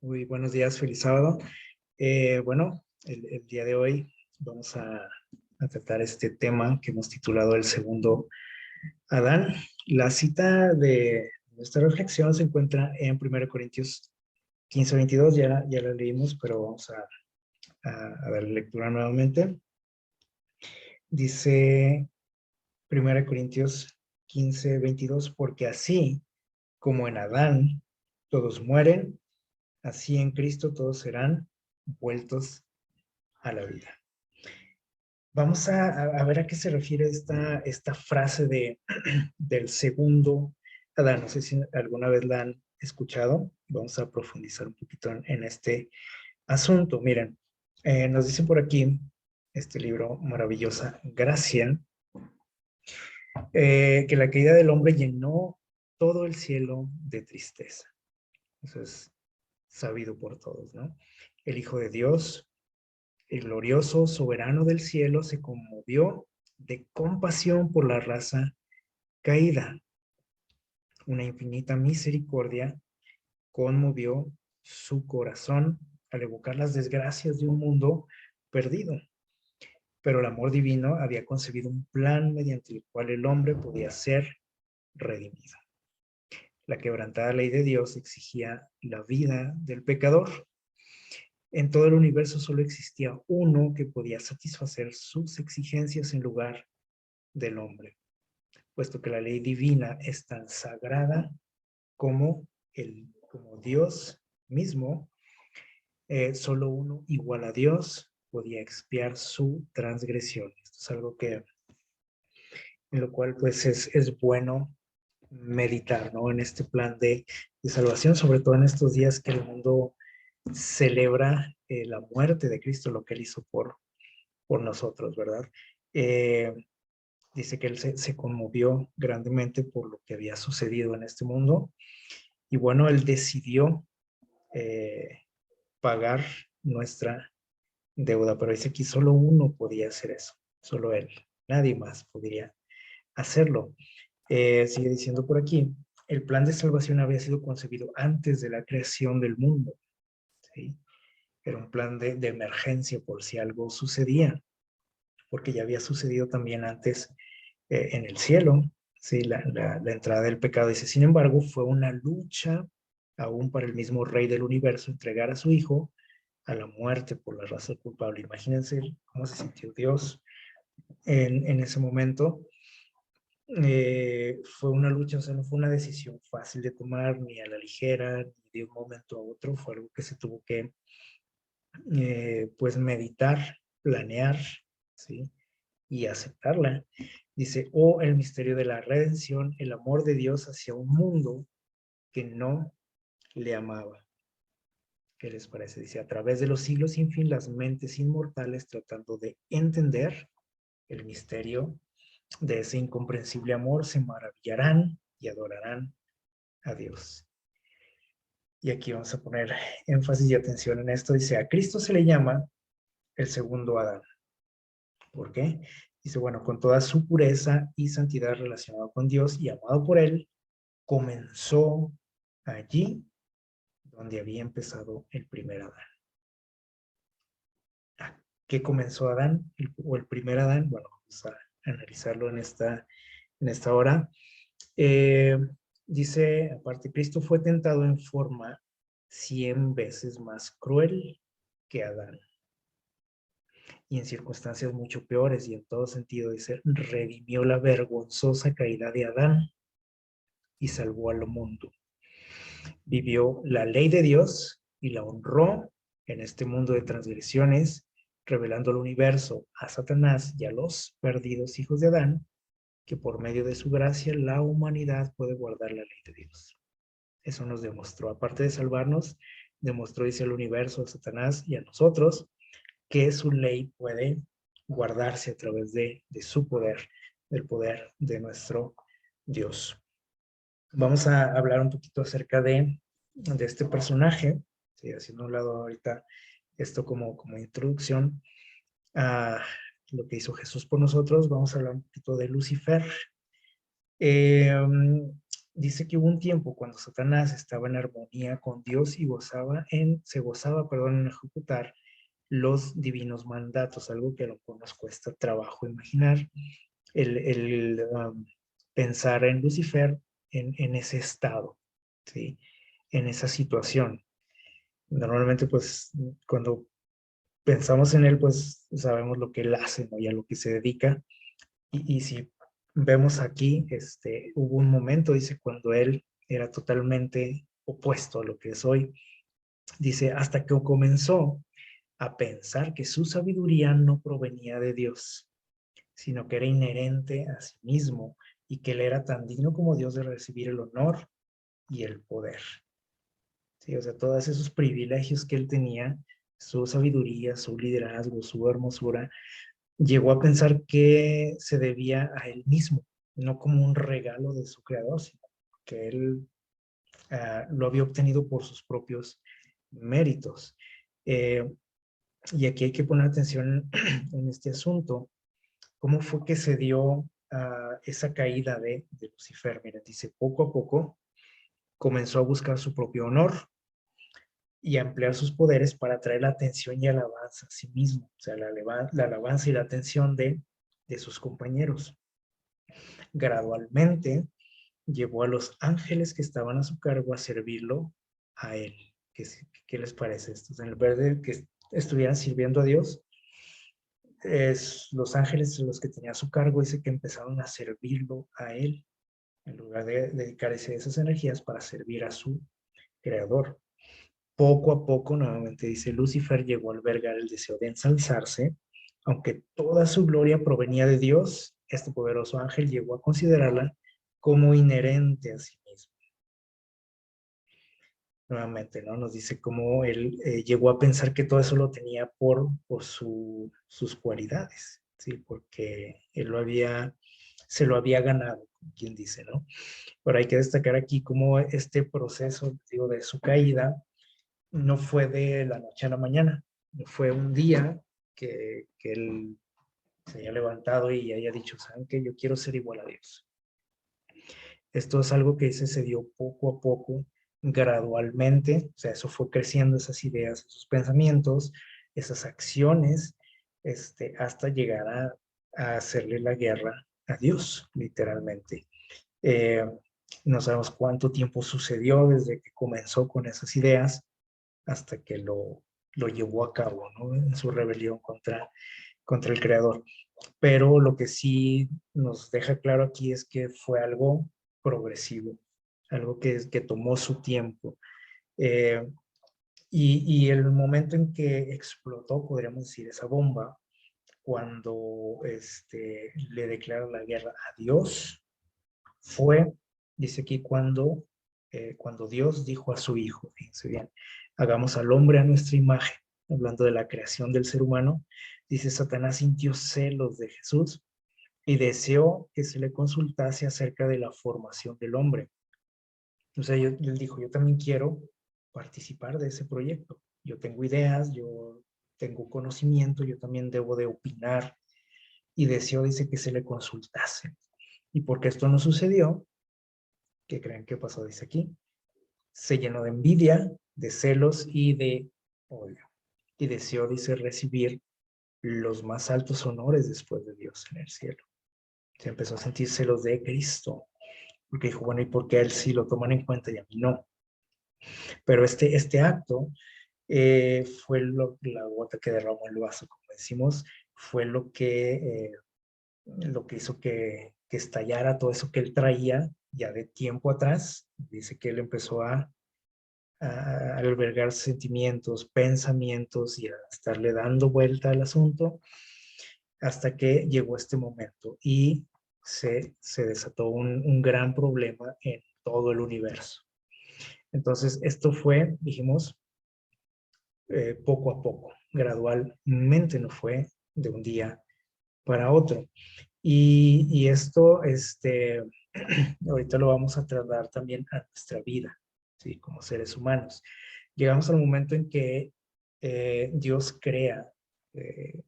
Muy buenos días, feliz sábado. Bueno, el día de hoy vamos a tratar este tema que hemos titulado El segundo Adán. La cita de nuestra reflexión se encuentra en 1 Corintios 15:22, ya la leímos, pero vamos a darle lectura nuevamente. Dice 1 Corintios 15:22, porque así como en Adán todos mueren, así en Cristo todos serán vueltos a la vida. Vamos a ver a qué se refiere esta frase del segundo Adán. No sé si alguna vez la han escuchado. Vamos a profundizar un poquito en este asunto. Miren, nos dicen por aquí este libro, Maravillosa Gracia, que la caída del hombre llenó todo el cielo de tristeza. Eso es sabido por todos, ¿no? El Hijo de Dios, el glorioso soberano del cielo, se conmovió de compasión por la raza caída. Una infinita misericordia conmovió su corazón al evocar las desgracias de un mundo perdido. Pero el amor divino había concebido un plan mediante el cual el hombre podía ser redimido. La quebrantada ley de Dios exigía la vida del pecador. En todo el universo solo existía uno que podía satisfacer sus exigencias en lugar del hombre, puesto que la ley divina es tan sagrada como Dios mismo. Solo uno igual a Dios podía expiar su transgresión. Esto es algo en lo cual pues es bueno meditar, ¿no? En este plan de salvación, sobre todo en estos días que el mundo celebra la muerte de Cristo, lo que él hizo por nosotros, ¿verdad? Eh, Dice que él se conmovió grandemente por lo que había sucedido en este mundo y bueno, él decidió eh, pagar nuestra deuda, pero dice que solo uno podía hacer eso, solo él, nadie más podría hacerlo. Sigue diciendo por aquí, el plan de salvación había sido concebido antes de la creación del mundo, ¿sí? Era un plan de emergencia por si algo sucedía, porque ya había sucedido también antes en el cielo, ¿sí? La entrada del pecado. Dice, sin embargo, fue una lucha aún para el mismo Rey del universo entregar a su Hijo a la muerte por la raza culpable. Imagínense cómo se sintió Dios en ese momento. Fue una lucha, o sea, no fue una decisión fácil de tomar, ni a la ligera, ni de un momento a otro. Fue algo que se tuvo que, pues, meditar, planear, ¿sí? Y aceptarla. Dice, oh, el misterio de la redención, el amor de Dios hacia un mundo que no le amaba. ¿Qué les parece? Dice, a través de los siglos sin fin, las mentes inmortales tratando de entender el misterio de ese incomprensible amor se maravillarán y adorarán a Dios. Y aquí vamos a poner énfasis y atención en esto. Dice, a Cristo se le llama el segundo Adán. ¿Por qué? Dice, bueno, con toda su pureza y santidad relacionada con Dios y amado por Él, comenzó allí donde había empezado el primer Adán. ¿A qué comenzó Adán? O el primer Adán. Bueno, vamos a analizarlo en esta hora. Eh, Dice, aparte, Cristo fue tentado en forma 100 veces más cruel que Adán y en circunstancias mucho peores y en todo sentido, dice, redimió la vergonzosa caída de Adán y salvó al mundo. Vivió la ley de Dios y la honró en este mundo de transgresiones, revelando al universo, a Satanás y a los perdidos hijos de Adán, que por medio de su gracia la humanidad puede guardar la ley de Dios. Eso nos demostró, aparte de salvarnos, demostró, dice, al universo, a Satanás y a nosotros, que su ley puede guardarse a través de su poder, del poder de nuestro Dios. Vamos a hablar un poquito acerca de este personaje, ¿sí? Haciendo un lado ahorita esto como introducción a lo que hizo Jesús por nosotros. Vamos a hablar un poquito de Lucifer. Eh, dice que hubo un tiempo cuando Satanás estaba en armonía con Dios y se gozaba, perdón, en ejecutar los divinos mandatos, algo que a lo mejor nos cuesta trabajo imaginar, el pensar en Lucifer en ese estado, ¿sí? En esa situación. Normalmente, pues, cuando pensamos en él, pues sabemos lo que él hace, ¿no? Y a lo que se dedica. Y si vemos aquí, hubo un momento, dice, cuando él era totalmente opuesto a lo que es hoy. Dice, hasta que comenzó a pensar que su sabiduría no provenía de Dios, sino que era inherente a sí mismo y que él era tan digno como Dios de recibir el honor y el poder. ¿Sí? O sea, todos esos privilegios que él tenía, su sabiduría, su liderazgo, su hermosura, llegó a pensar que se debía a él mismo, no como un regalo de su creador, sino que él lo había obtenido por sus propios méritos. Y aquí hay que poner atención en este asunto. ¿Cómo fue que se dio esa caída de Lucifer? Mira, dice, poco a poco comenzó a buscar su propio honor y a emplear sus poderes para atraer la atención y alabanza a sí mismo, o sea, la alabanza y la atención de sus compañeros. Gradualmente llevó a los ángeles que estaban a su cargo a servirlo a él. ¿Qué les parece esto? En vez de que estuvieran sirviendo a Dios, los ángeles los que tenía a su cargo, dice que empezaron a servirlo a él, en lugar de dedicarse a esas energías para servir a su creador. Poco a poco, nuevamente dice, Lucifer llegó a albergar el deseo de ensalzarse, aunque toda su gloria provenía de Dios, este poderoso ángel llegó a considerarla como inherente a sí mismo. Nuevamente, ¿no? Nos dice cómo él llegó a pensar que todo eso lo tenía por sus cualidades, ¿sí? Porque él se lo había ganado, como quien dice, ¿no? Pero hay que destacar aquí cómo este proceso, digo, de su caída no fue de la noche a la mañana, no fue un día que él se haya levantado y haya dicho, ¿saben qué? Yo quiero ser igual a Dios. Esto es algo que se dio poco a poco, gradualmente, o sea, eso fue creciendo, esas ideas, esos pensamientos, esas acciones, hasta llegar a hacerle la guerra a Dios, literalmente. Eh, no sabemos cuánto tiempo sucedió desde que comenzó con esas ideas hasta que lo llevó a cabo, ¿no? En su rebelión contra el Creador. Pero lo que sí nos deja claro aquí es que fue algo progresivo, algo que tomó su tiempo. Eh, y el momento en que explotó, podríamos decir, esa bomba, cuando le declara la guerra a Dios, fue, dice aquí, cuando Dios dijo a su Hijo, fíjense bien, hagamos al hombre a nuestra imagen, hablando de la creación del ser humano, dice, Satanás sintió celos de Jesús y deseó que se le consultase acerca de la formación del hombre. O sea, él dijo, yo también quiero participar de ese proyecto. Yo tengo ideas, yo tengo conocimiento, yo también debo de opinar. Y deseó, dice, que se le consultase. Y porque esto no sucedió, ¿qué creen que pasó? Dice aquí, se llenó de envidia, de celos y de odio. Y deseó, dice, recibir los más altos honores después de Dios en el cielo. Se empezó a sentir celos de Cristo, porque dijo, bueno, ¿y por qué a él sí lo toman en cuenta y a mí no? Pero este acto fue la gota que derramó el vaso, como decimos, fue lo que hizo que estallara todo eso que él traía ya de tiempo atrás. Dice que él empezó a albergar sentimientos, pensamientos y a estarle dando vuelta al asunto hasta que llegó este momento y se desató un gran problema en todo el universo. Entonces, esto fue, dijimos, poco a poco, gradualmente, no fue de un día para otro. Y esto, ahorita lo vamos a trasladar también a nuestra vida, ¿sí? Como seres humanos. Llegamos al momento en que Dios crea eh,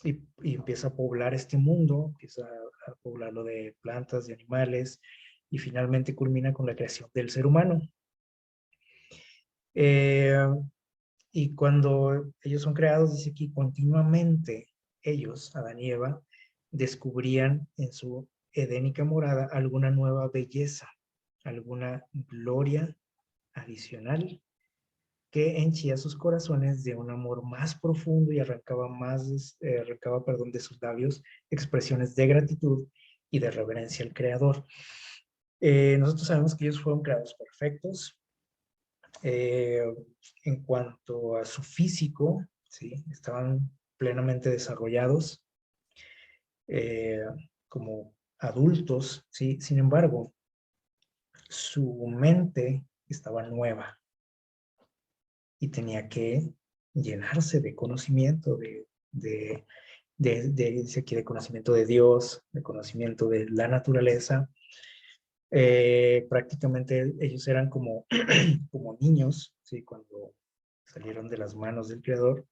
y empieza a poblar este mundo, empieza a poblarlo de plantas, de animales, y finalmente culmina con la creación del ser humano. Y cuando ellos son creados, dice que continuamente ellos, Adán y Eva, descubrían en su edénica morada alguna nueva belleza, alguna gloria adicional que henchía sus corazones de un amor más profundo y arrancaba, perdón, de sus labios expresiones de gratitud y de reverencia al Creador. Nosotros sabemos que ellos fueron creados perfectos. En cuanto a su físico, ¿sí? Estaban plenamente desarrollados eh, como adultos, ¿sí? Sin embargo, su mente estaba nueva y tenía que llenarse de conocimiento, dice aquí, de conocimiento de Dios, de conocimiento de la naturaleza. Prácticamente ellos eran como, como niños, ¿sí? Cuando salieron de las manos del Creador.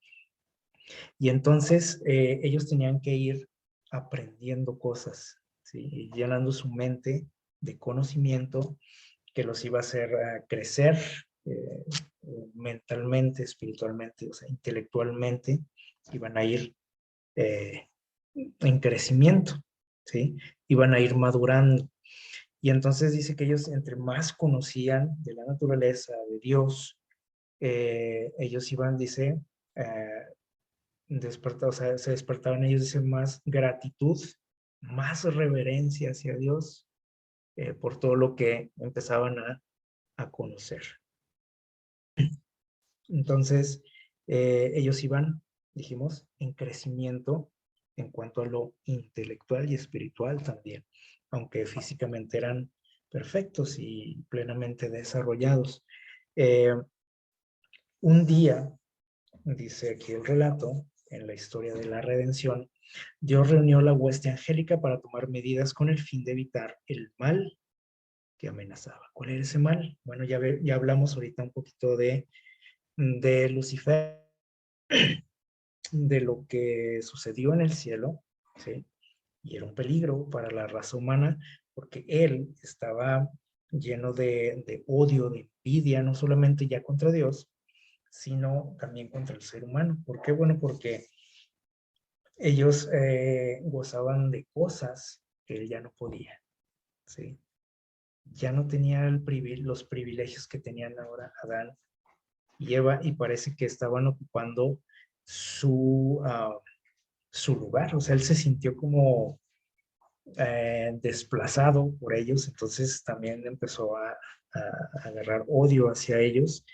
Y entonces ellos tenían que ir aprendiendo cosas, ¿sí? Y llenando su mente de conocimiento que los iba a hacer crecer mentalmente, espiritualmente, o sea, intelectualmente, iban a ir eh, en crecimiento, ¿sí? Iban a ir madurando. Y entonces dice que ellos, entre más conocían de la naturaleza, de Dios, ellos iban, dice, o sea, se despertaban ellos, dice, más gratitud, más reverencia hacia Dios por todo lo que empezaban a conocer. Entonces, ellos iban, dijimos, en crecimiento en cuanto a lo intelectual y espiritual también, aunque físicamente eran perfectos y plenamente desarrollados. Eh, un día, dice aquí el relato, en la historia de la redención, Dios reunió la hueste angélica para tomar medidas con el fin de evitar el mal que amenazaba. ¿Cuál era ese mal? Bueno, ya hablamos ahorita un poquito de Lucifer, de lo que sucedió en el cielo, ¿sí? Y era un peligro para la raza humana porque él estaba lleno de odio, de envidia, no solamente ya contra Dios, sino también contra el ser humano. ¿Por qué? Bueno, porque ellos gozaban de cosas que él ya no podía, ¿sí? Ya no tenía los privilegios que tenían ahora Adán y Eva, y parece que estaban ocupando su lugar. O sea, él se sintió como desplazado por ellos, entonces también empezó a agarrar odio hacia ellos.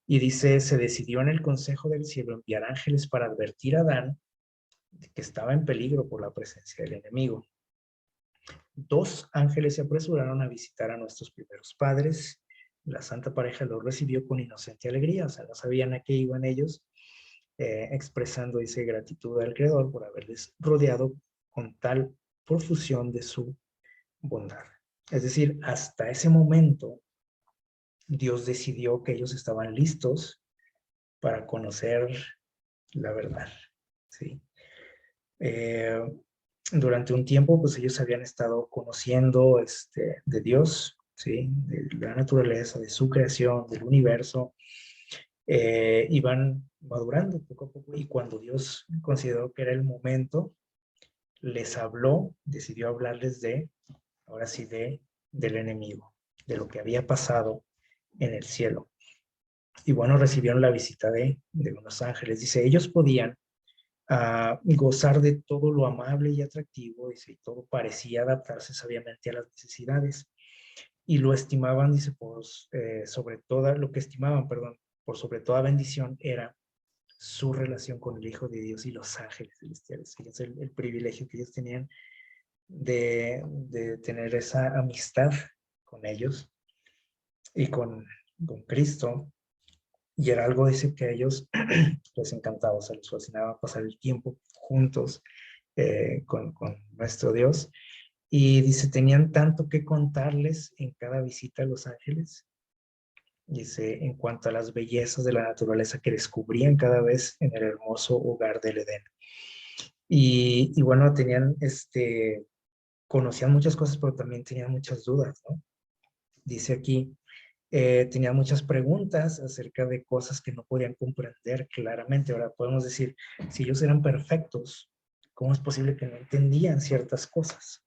Y dice, se decidió en el Consejo del Cielo enviar ángeles para advertir a Adán de que estaba en peligro por la presencia del enemigo. 2 ángeles se apresuraron a visitar a nuestros primeros padres. La santa pareja los recibió con inocente alegría, o sea, no sabían a qué iban ellos, expresando, dice, gratitud al Creador por haberles rodeado con tal profusión de su bondad. Es decir, hasta ese momento, Dios decidió que ellos estaban listos para conocer la verdad, ¿sí? Durante un tiempo, pues ellos habían estado conociendo de Dios, ¿sí? De la naturaleza, de su creación, del universo, iban madurando poco a poco y cuando Dios consideró que era el momento, les habló, decidió hablarles ahora sí, del enemigo, de lo que había pasado en el cielo. Y bueno, recibieron la visita de unos ángeles. Dice, ellos podían gozar de todo lo amable y atractivo, dice, y todo parecía adaptarse sabiamente a las necesidades. Y lo estimaban, dice, sobre toda, lo que estimaban, perdón, por sobre toda bendición era su relación con el Hijo de Dios y los ángeles celestiales. Es el privilegio que ellos tenían de tener esa amistad con ellos y con Cristo. Y era algo, dice, que a ellos les encantaba, o sea, les fascinaba pasar el tiempo juntos con nuestro Dios. Y dice, tenían tanto que contarles en cada visita a Los Ángeles. Dice, en cuanto a las bellezas de la naturaleza que descubrían cada vez en el hermoso hogar del Edén. Y bueno, tenían conocían muchas cosas, pero también tenían muchas dudas, ¿no? Dice aquí, tenían muchas preguntas acerca de cosas que no podían comprender claramente. Ahora podemos decir, si ellos eran perfectos, ¿cómo es posible que no entendían ciertas cosas?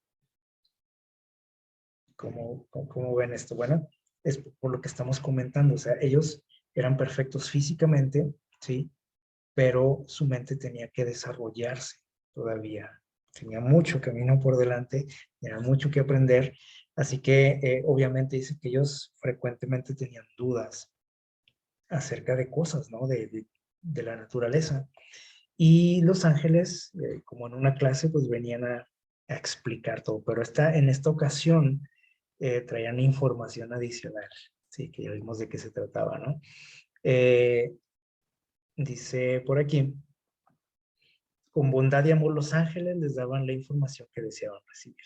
¿Cómo ven esto? Bueno, es por lo que estamos comentando. O sea, ellos eran perfectos físicamente, ¿sí? Pero su mente tenía que desarrollarse todavía. Tenía mucho camino por delante, tenía mucho que aprender. Así que obviamente dice que ellos frecuentemente tenían dudas acerca de cosas, ¿no? De la naturaleza. Y los ángeles, como en una clase, pues venían a explicar todo. Pero en esta ocasión traían información adicional, sí, que ya vimos de qué se trataba, ¿no? Dice por aquí, con bondad y amor los ángeles les daban la información que deseaban recibir,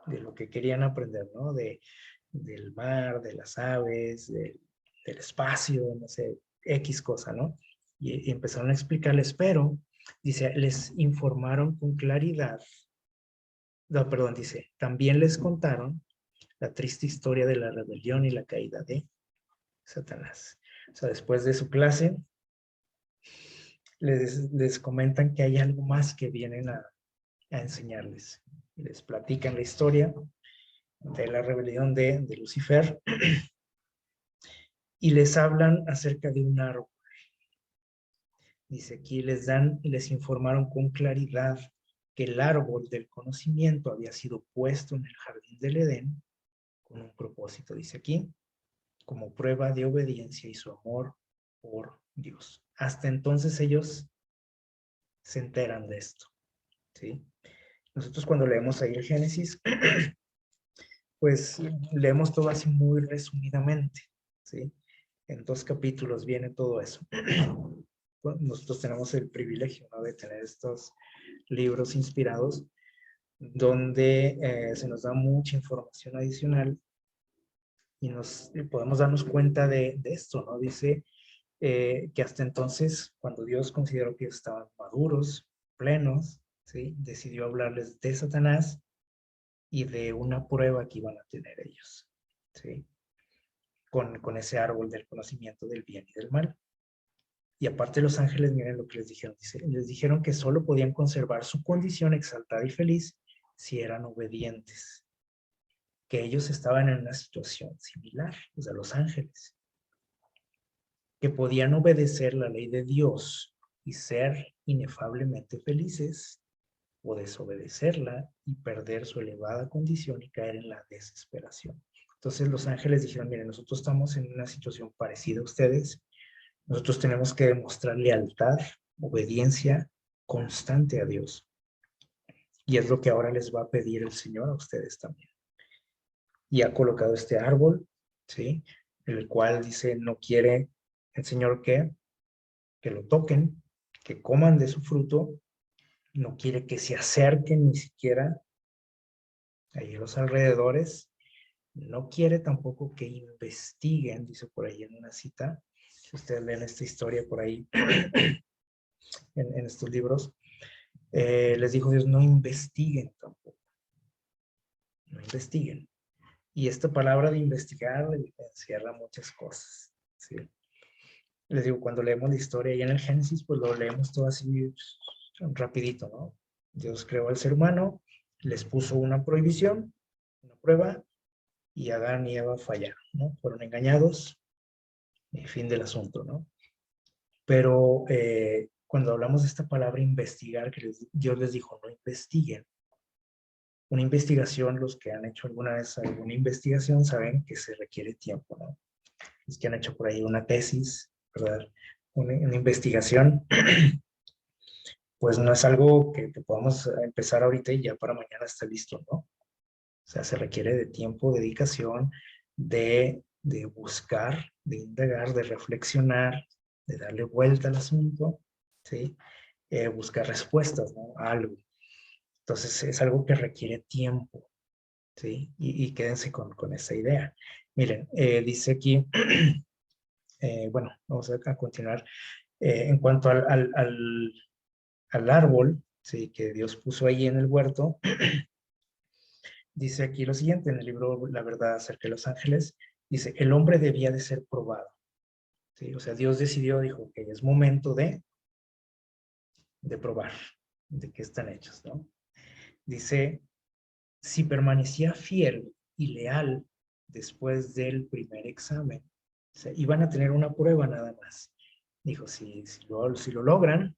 de lo que querían aprender, ¿no? Del mar, de las aves, del espacio, no sé, X cosa, ¿no? Y empezaron a explicarles, pero, dice, les informaron con claridad, no, perdón, dice, también les contaron la triste historia de la rebelión y la caída de Satanás. O sea, después de su clase, les comentan que hay algo más que vienen a enseñarles. Les platican la historia de la rebelión de Lucifer y les hablan acerca de un árbol. Dice aquí, les informaron con claridad que el árbol del conocimiento había sido puesto en el jardín del Edén con un propósito, dice aquí, como prueba de obediencia y su amor por Dios. Hasta entonces ellos se enteran de esto, ¿sí? Nosotros cuando leemos ahí el Génesis, pues leemos todo así muy resumidamente, ¿sí? En 2 capítulos viene todo eso. Nosotros tenemos el privilegio, ¿no?, de tener estos libros inspirados donde se nos da mucha información adicional y podemos darnos cuenta de esto, ¿no? Dice que hasta entonces, cuando Dios consideró que estaban maduros, plenos, ¿sí?, decidió hablarles de Satanás y de una prueba que iban a tener ellos, ¿sí?, con ese árbol del conocimiento del bien y del mal. Y aparte los ángeles, miren lo que les dijeron. Dice, les dijeron que solo podían conservar su condición exaltada y feliz si eran obedientes. Que ellos estaban en una situación similar, o sea, los ángeles. Que podían obedecer la ley de Dios y ser inefablemente felices, o desobedecerla y perder su elevada condición y caer en la desesperación. Entonces los ángeles dijeron, miren, nosotros estamos en una situación parecida a ustedes. Nosotros tenemos que demostrar lealtad, obediencia constante a Dios. Y es lo que ahora les va a pedir el Señor a ustedes también. Y ha colocado este árbol, ¿sí?, el cual dice, no quiere el Señor que lo toquen, que coman de su fruto, no quiere que se acerquen ni siquiera ahí a los alrededores, no quiere tampoco que investiguen, dice por ahí en una cita, si ustedes leen esta historia por ahí en estos libros, les dijo Dios, no investiguen tampoco, no investiguen. Y esta palabra de investigar encierra muchas cosas, ¿sí? Les digo, cuando leemos la historia y en el Génesis, pues lo leemos todo así rapidito, ¿no? Dios creó al ser humano, les puso una prohibición, una prueba, y Adán y Eva fallaron, ¿no? Fueron engañados, y fin del asunto, ¿no? Pero cuando hablamos de esta palabra investigar, que Dios les dijo, no investiguen. Una investigación, los que han hecho alguna vez alguna investigación saben que se requiere tiempo, ¿no? Los que han hecho por ahí una tesis, ¿verdad? Una investigación, pues no es algo que podamos empezar ahorita y ya para mañana está listo, ¿no? O sea, se requiere de tiempo, dedicación, de buscar, de indagar, de reflexionar, de darle vuelta al asunto, ¿sí? Buscar respuestas, ¿no?, a algo. Entonces es algo que requiere tiempo, ¿sí? Y quédense con esa idea. Miren, dice aquí, bueno, vamos a continuar. En cuanto al árbol, ¿sí?, que Dios puso ahí en el huerto, Dice aquí lo siguiente en el libro La verdad acerca de los ángeles. Dice, el hombre debía de ser probado. ¿Sí? O sea, Dios decidió, dijo que es momento de probar de qué están hechos, ¿no? Dice, si permanecía fiel y leal después del primer examen, o sea, iban a tener una prueba nada más. Dijo, si lo logran,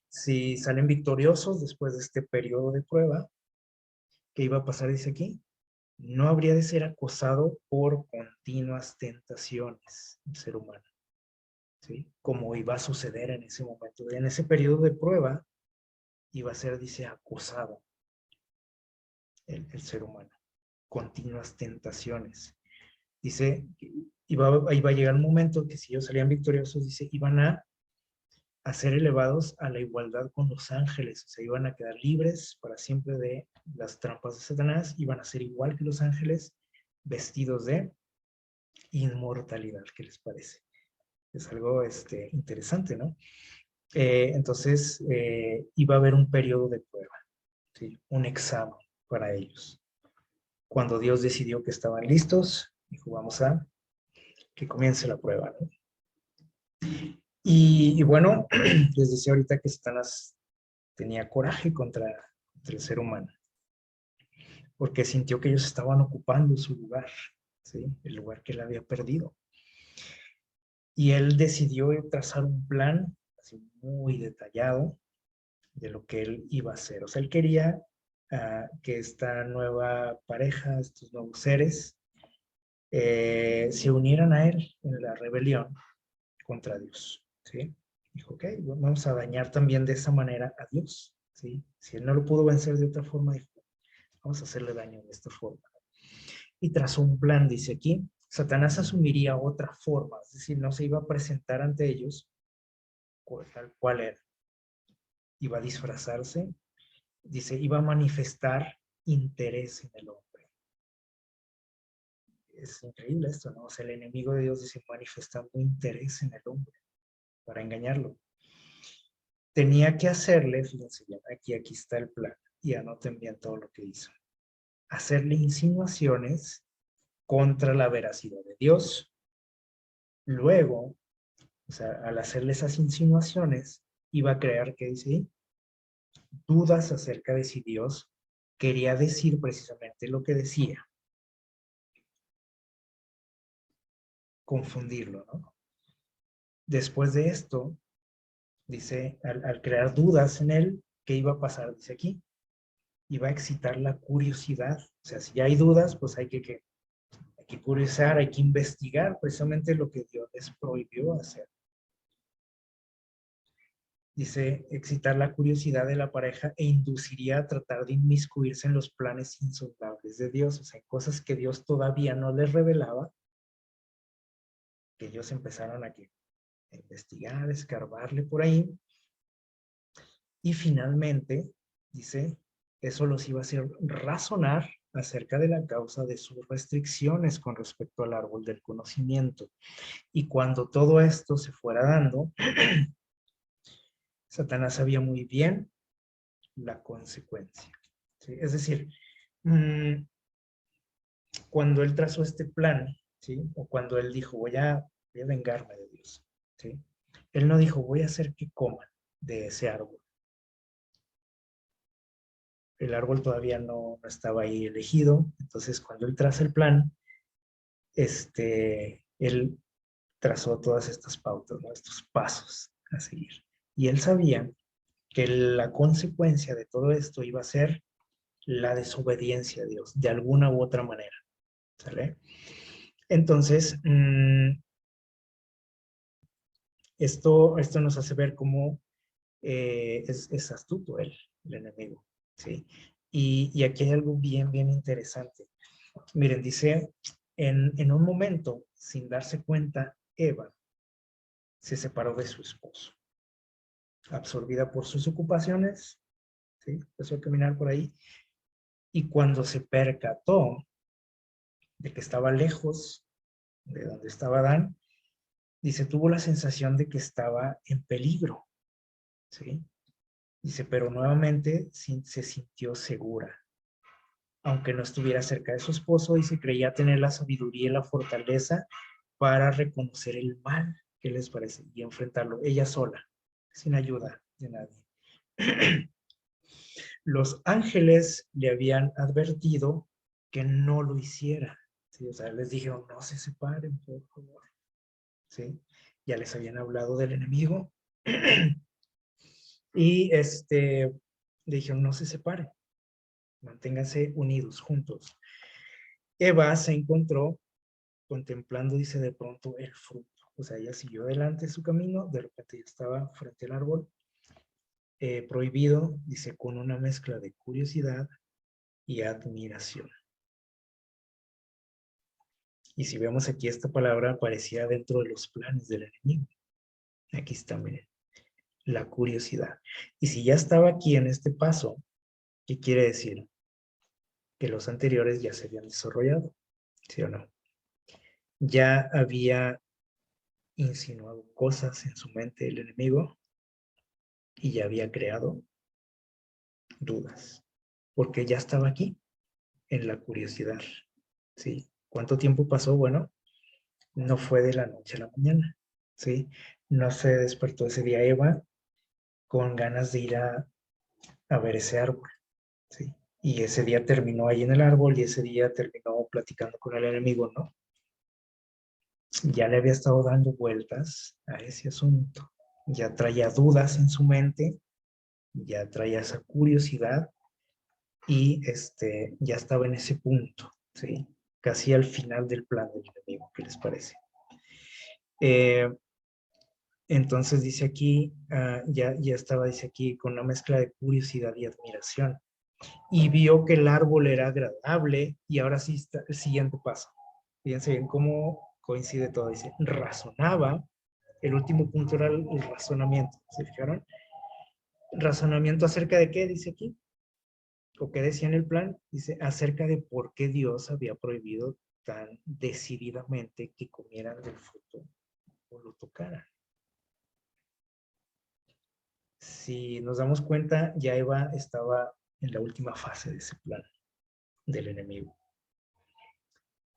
si salen victoriosos después de este periodo de prueba, ¿qué iba a pasar? Dice aquí, no habría de ser acosado por continuas tentaciones el ser humano, ¿sí? Como iba a suceder en ese momento, en ese periodo de prueba, iba a ser, dice, acosado el ser humano, continuas tentaciones. Dice, iba a llegar un momento que si ellos salían victoriosos, dice, iban a ser elevados a la igualdad con los ángeles, o sea, iban a quedar libres para siempre de las trampas de Satanás, iban a ser igual que los ángeles, vestidos de inmortalidad. ¿Qué les parece? Es algo interesante, ¿no? Entonces, iba a haber un periodo de prueba, ¿sí? Un examen para ellos. Cuando Dios decidió que estaban listos, dijo, vamos a que comience la prueba, ¿no? Y bueno, les decía ahorita que Satanás tenía coraje contra el ser humano, porque sintió que ellos estaban ocupando su lugar, ¿sí? El lugar que él había perdido. Y él decidió trazar un plan así muy detallado de lo que él iba a hacer. O sea, él quería que esta nueva pareja, estos nuevos seres, se unieran a él en la rebelión contra Dios, ¿sí? Dijo, ok, vamos a dañar también de esa manera a Dios, ¿sí? Si él no lo pudo vencer de otra forma, dijo, vamos a hacerle daño de esta forma. Y trazó un plan, dice aquí, Satanás asumiría otra forma, es decir, no se iba a presentar ante ellos tal cual era. Iba a disfrazarse, dice, iba a manifestar interés en el hombre. Es increíble esto, ¿no? O sea, el enemigo de Dios dice manifestando interés en el hombre para engañarlo. Tenía que hacerle, fíjense bien, aquí está el plan, y anoten bien todo lo que hizo. Hacerle insinuaciones contra la veracidad de Dios. Luego, o sea, al hacerle esas insinuaciones, iba a crear, ¿qué dice? Dudas acerca de si Dios quería decir precisamente lo que decía. Confundirlo, ¿no? Después de esto, dice, al crear dudas en él, ¿qué iba a pasar? Dice aquí, iba a excitar la curiosidad. O sea, si ya hay dudas, pues hay que curiosar, hay que investigar precisamente lo que Dios les prohibió hacer. Dice, excitar la curiosidad de la pareja e induciría a tratar de inmiscuirse en los planes insondables de Dios, o sea, en cosas que Dios todavía no les revelaba, que ellos empezaron a investigar, a escarbarle por ahí, y finalmente, dice, eso los iba a hacer razonar acerca de la causa de sus restricciones con respecto al árbol del conocimiento. Y cuando todo esto se fuera dando, Satanás sabía muy bien la consecuencia, ¿sí? Es decir, cuando él trazó este plan, ¿sí? O cuando él dijo, voy a vengarme de Dios, ¿sí? Él no dijo, voy a hacer que coman de ese árbol. El árbol todavía no estaba ahí elegido, entonces cuando él traza el plan, él trazó todas estas pautas, ¿no? Estos pasos a seguir. Y él sabía que la consecuencia de todo esto iba a ser la desobediencia a Dios, de alguna u otra manera, ¿sale? Entonces, esto nos hace ver cómo es astuto el enemigo, ¿sí? Y aquí hay algo bien interesante. Miren, dice, en un momento, sin darse cuenta, Eva se separó de su esposo, absorbida por sus ocupaciones, ¿sí? Empezó a caminar por ahí, y cuando se percató de que estaba lejos de donde estaba Adán, dice, tuvo la sensación de que estaba en peligro, ¿sí? Dice, pero nuevamente se sintió segura. aunque no estuviera cerca de su esposo, y se creía tener la sabiduría y la fortaleza para reconocer el mal. ¿Qué les parece? Y enfrentarlo ella sola, sin ayuda de nadie. Los ángeles le habían advertido que no lo hiciera. ¿Sí? O sea, les dijeron, no se separen, por favor. ¿Sí? Ya les habían hablado del enemigo. Y le dijeron, no se separen, manténganse unidos, juntos. Eva se encontró contemplando, dice, de pronto el fruto. O sea, ella siguió adelante su camino, de repente ya estaba frente al árbol prohibido, dice, con una mezcla de curiosidad y admiración. Y si vemos aquí esta palabra, aparecía dentro de los planes del enemigo. Aquí está, miren, la curiosidad. Y si ya estaba aquí en este paso, ¿qué quiere decir? Que los anteriores ya se habían desarrollado, ¿sí o no? Ya había insinuado cosas en su mente el enemigo y ya había creado dudas, porque ya estaba aquí en la curiosidad, ¿sí? ¿Cuánto tiempo pasó? Bueno, no fue de la noche a la mañana, ¿sí? No se despertó ese día Eva con ganas de ir a ver ese árbol, ¿sí? Y ese día terminó ahí en el árbol y ese día terminó platicando con el enemigo, ¿no? Ya le había estado dando vueltas a ese asunto, ya traía dudas en su mente, ya traía esa curiosidad y ya estaba en ese punto, ¿sí? Casi al final del plan del enemigo, ¿qué les parece? Entonces dice aquí, ya estaba, dice aquí, con una mezcla de curiosidad y admiración. Y vio que el árbol era agradable y ahora sí está el siguiente paso. Fíjense bien cómo coincide todo. Dice, razonaba, el último punto era el razonamiento, ¿se fijaron? ¿Razonamiento acerca de qué? Dice aquí. ¿O qué decía en el plan? Dice, acerca de por qué Dios había prohibido tan decididamente que comieran del fruto o lo tocaran. Si nos damos cuenta, ya Eva estaba en la última fase de ese plan del enemigo.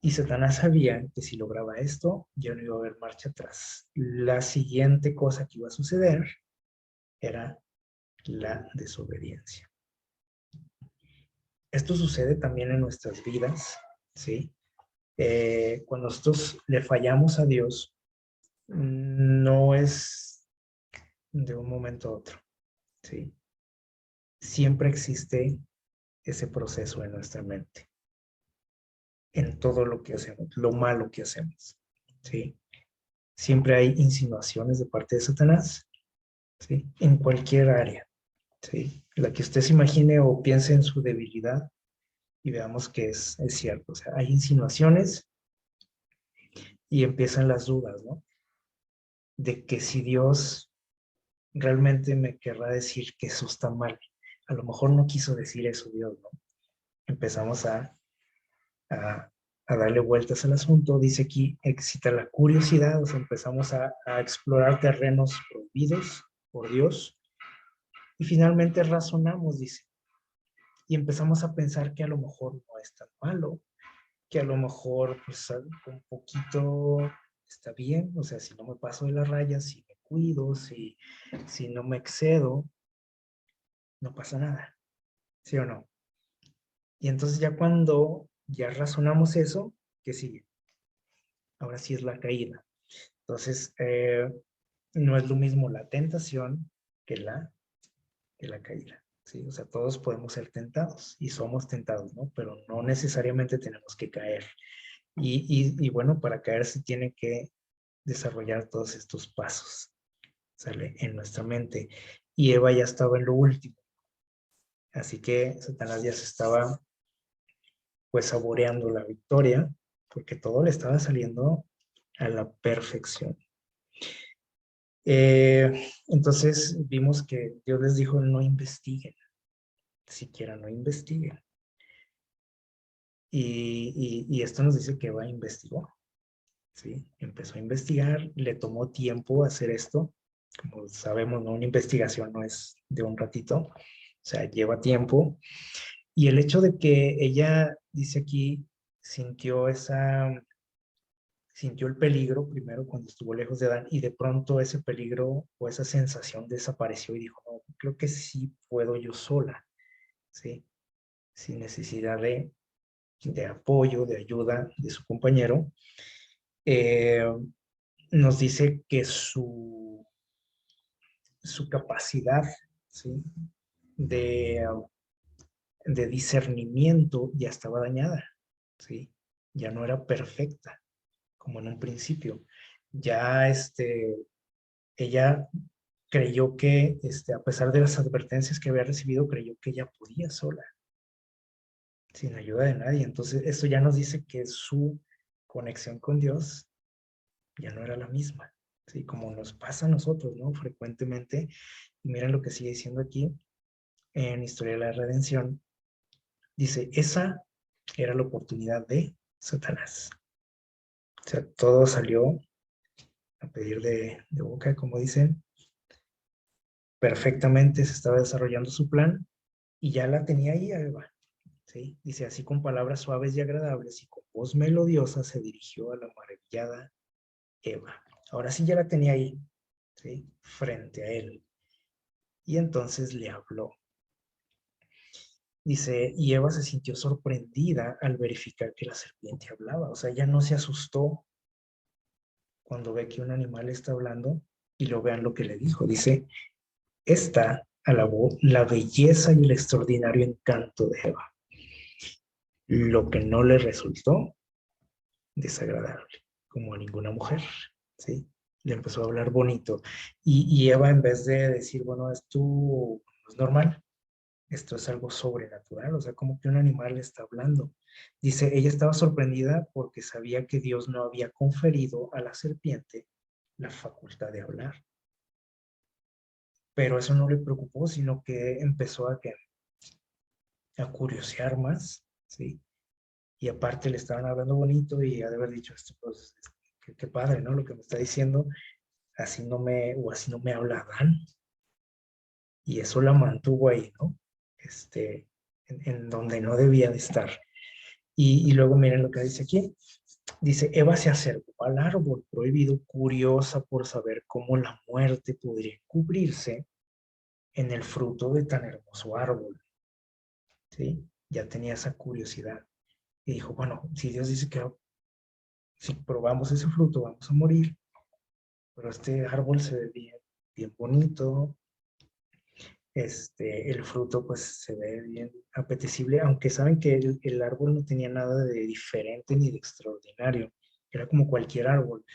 Y Satanás sabía que si lograba esto, ya no iba a haber marcha atrás. La siguiente cosa que iba a suceder era la desobediencia. Esto sucede también en nuestras vidas, ¿sí? Cuando nosotros le fallamos a Dios, no es de un momento a otro, ¿sí? Siempre existe ese proceso en nuestra mente, en todo lo que hacemos, lo malo que hacemos, ¿sí? Siempre hay insinuaciones de parte de Satanás, ¿sí? En cualquier área, ¿sí? La que usted se imagine o piense en su debilidad y veamos que es cierto. O sea, hay insinuaciones y empiezan las dudas, ¿no? De que si Dios realmente me querrá decir que eso está mal. A lo mejor no quiso decir eso Dios, ¿no? Empezamos a, a darle vueltas al asunto. Dice aquí, excita la curiosidad, o sea, empezamos a explorar terrenos prohibidos por Dios y finalmente razonamos, dice, y empezamos a pensar que a lo mejor no es tan malo, que a lo mejor pues un poquito está bien, o sea, si no me paso de la raya, si me cuido, si no me excedo, no pasa nada, ¿sí o no? Y entonces ya cuando ya razonamos eso, ¿qué sigue? Ahora sí es la caída. Entonces, no es lo mismo la tentación que la caída, ¿sí? O sea, todos podemos ser tentados y somos tentados, ¿no? Pero no necesariamente tenemos que caer. Y bueno, para caer se tiene que desarrollar todos estos pasos, ¿sale? En nuestra mente. Y Eva ya estaba en lo último. Así que Satanás ya se estaba pues saboreando la victoria, porque todo le estaba saliendo a la perfección. Entonces vimos que Dios les dijo, no investiguen, siquiera no investiguen. Y esto nos dice que Eva investigó, ¿sí? Empezó a investigar, le tomó tiempo hacer esto. Como sabemos, ¿no? Una investigación no es de un ratito, o sea, lleva tiempo. Y el hecho de que ella, dice aquí, sintió sintió el peligro primero cuando estuvo lejos de Adán y de pronto ese peligro o esa sensación desapareció y dijo, no, creo que sí puedo yo sola, ¿sí? Sin necesidad de apoyo, de ayuda de su compañero. Eh, Nos dice que su capacidad, ¿sí? de, de discernimiento ya estaba dañada, ¿sí? Ya no era perfecta como en un principio. Ya ella creyó que, a pesar de las advertencias que había recibido, creyó que ella podía sola, sin ayuda de nadie. Entonces, esto ya nos dice que su conexión con Dios ya no era la misma, ¿sí? Como nos pasa a nosotros, ¿no? Frecuentemente. Y miren lo que sigue diciendo aquí en Historia de la Redención. Dice, esa era la oportunidad de Satanás. O sea, todo salió a pedir de boca, como dicen. Perfectamente se estaba desarrollando su plan y ya la tenía ahí, Eva. ¿Sí? Dice, así con palabras suaves y agradables y con voz melodiosa se dirigió a la maravillada Eva. Ahora sí ya la tenía ahí, ¿sí? Frente a él. Y entonces le habló. Dice, y Eva se sintió sorprendida al verificar que la serpiente hablaba. O sea, ella no se asustó cuando ve que un animal está hablando y lo vean lo que le dijo. Dice, esta alabó la belleza y el extraordinario encanto de Eva, lo que no le resultó desagradable, como a ninguna mujer, ¿sí? Le empezó a hablar bonito. Y Eva, en vez de decir, bueno, esto no es normal, esto es algo sobrenatural, o sea, como que un animal está hablando. Dice, ella estaba sorprendida porque sabía que Dios no había conferido a la serpiente la facultad de hablar. Pero eso no le preocupó, sino que empezó a curiosear más, ¿sí? Y aparte le estaban hablando bonito y ha de haber dicho esto, pues, qué padre, ¿no? Lo que me está diciendo, así no me habla Adán. Y eso la mantuvo ahí, ¿no? En donde no debía de estar. Y luego miren lo que dice aquí. Dice, Eva se acercó al árbol prohibido, curiosa por saber cómo la muerte podría cubrirse en el fruto de tan hermoso árbol, ¿sí? Ya tenía esa curiosidad. Y dijo, bueno, si Dios dice que si probamos ese fruto vamos a morir, pero este árbol se ve bien, bien bonito, el fruto pues se ve bien apetecible, aunque saben que el árbol no tenía nada de diferente ni de extraordinario, era como cualquier árbol,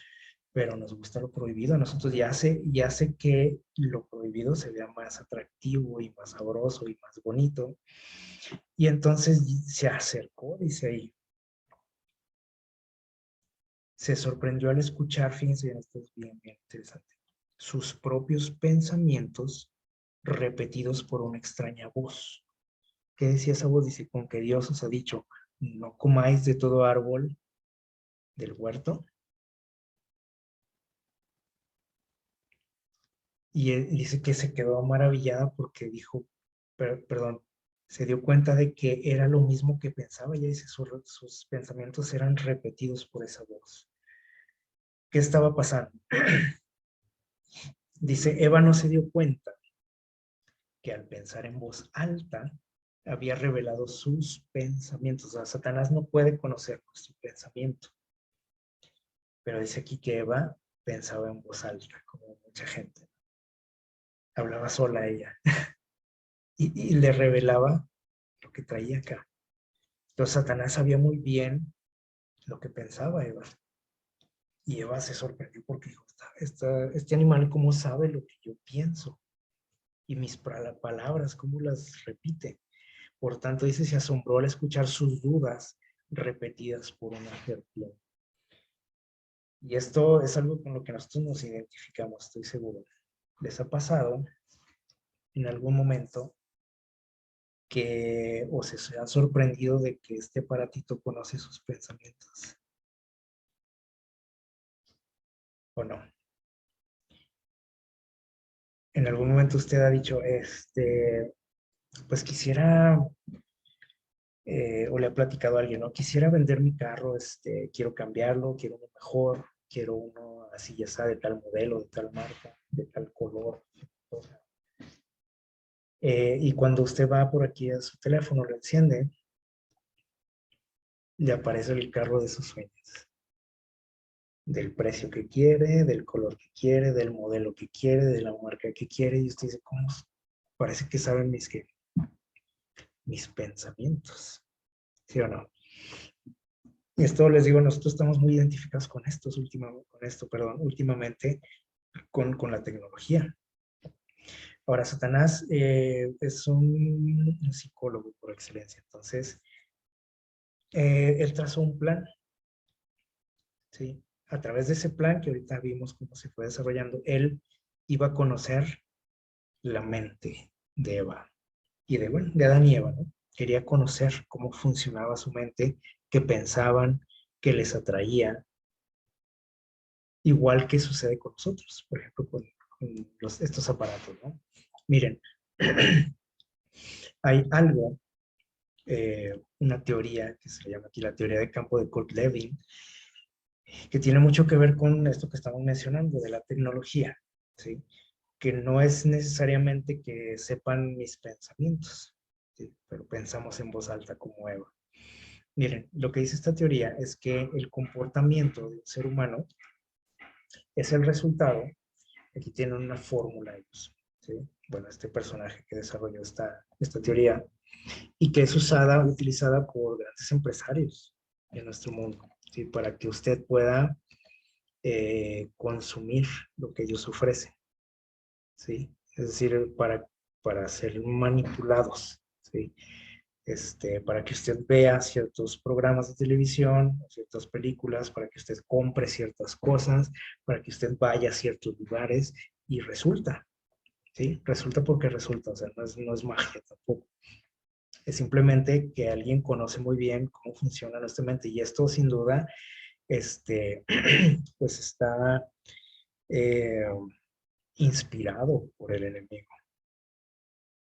pero nos gusta lo prohibido, a nosotros ya hace que lo prohibido se vea más atractivo y más sabroso y más bonito, y entonces se acercó, dice ahí, se sorprendió al escuchar, fíjense, esto es bien, bien interesante, sus propios pensamientos repetidos por una extraña voz. ¿Qué decía esa voz? Dice, con que Dios os ha dicho, no comáis de todo árbol del huerto. Y él dice que se quedó maravillada porque dijo, perdón, se dio cuenta de que era lo mismo que pensaba. Ella dice, sus pensamientos eran repetidos por esa voz. ¿Qué estaba pasando? Dice, Eva no se dio cuenta que al pensar en voz alta había revelado sus pensamientos. O sea, Satanás no puede conocer nuestro pensamiento. Pero dice aquí que Eva pensaba en voz alta, como mucha gente. Hablaba sola ella y le revelaba lo que traía acá. Entonces Satanás sabía muy bien lo que pensaba Eva. Y Eva se sorprendió porque dijo, este animal, ¿cómo sabe lo que yo pienso? Y mis palabras, ¿cómo las repite? Por tanto, dice, se asombró al escuchar sus dudas repetidas por una serpiente. Y esto es algo con lo que nosotros nos identificamos, estoy seguro. ¿Les ha pasado en algún momento que o se han sorprendido de que este aparatito conoce sus pensamientos o no? En algún momento usted ha dicho, pues quisiera o le ha platicado a alguien, ¿no? Quisiera vender mi carro, quiero cambiarlo, quiero uno mejor, quiero uno así, ya sea de tal modelo, de tal marca, de tal color. Y cuando usted va por aquí a su teléfono, lo enciende, le aparece el carro de sus sueños. Del precio que quiere, del color que quiere, del modelo que quiere, de la marca que quiere. Y usted dice, ¿cómo? Parece que saben mis pensamientos. ¿Sí o no? Y esto les digo, nosotros estamos muy identificados con últimamente con la tecnología. Ahora, Satanás es un psicólogo por excelencia. Entonces, él trazó un plan, ¿sí? A través de ese plan que ahorita vimos cómo se fue desarrollando, él iba a conocer la mente de Eva y de Adán y Eva, ¿no? Quería conocer cómo funcionaba su mente, qué pensaban, qué les atraía, igual que sucede con nosotros, por ejemplo, con estos aparatos, ¿no? Miren, hay algo, una teoría que se llama aquí la teoría de campo de Kurt Lewin, que tiene mucho que ver con esto que estamos mencionando de la tecnología, ¿sí? Que no es necesariamente que sepan mis pensamientos, ¿sí? Pero pensamos en voz alta como Eva. Miren, lo que dice esta teoría es que el comportamiento del ser humano es el resultado. Aquí tienen una fórmula ellos, ¿sí? Bueno, este personaje que desarrolló esta teoría y que es utilizada por grandes empresarios en nuestro mundo, ¿sí? Para que usted pueda consumir lo que ellos ofrecen, ¿sí? Es decir, para ser manipulados, ¿sí? Para que usted vea ciertos programas de televisión, ciertas películas, para que usted compre ciertas cosas, para que usted vaya a ciertos lugares y resulta, ¿sí? Resulta porque resulta, o sea, no es magia tampoco. Es simplemente que alguien conoce muy bien cómo funciona nuestra mente y esto sin duda, pues está eh, inspirado por el enemigo.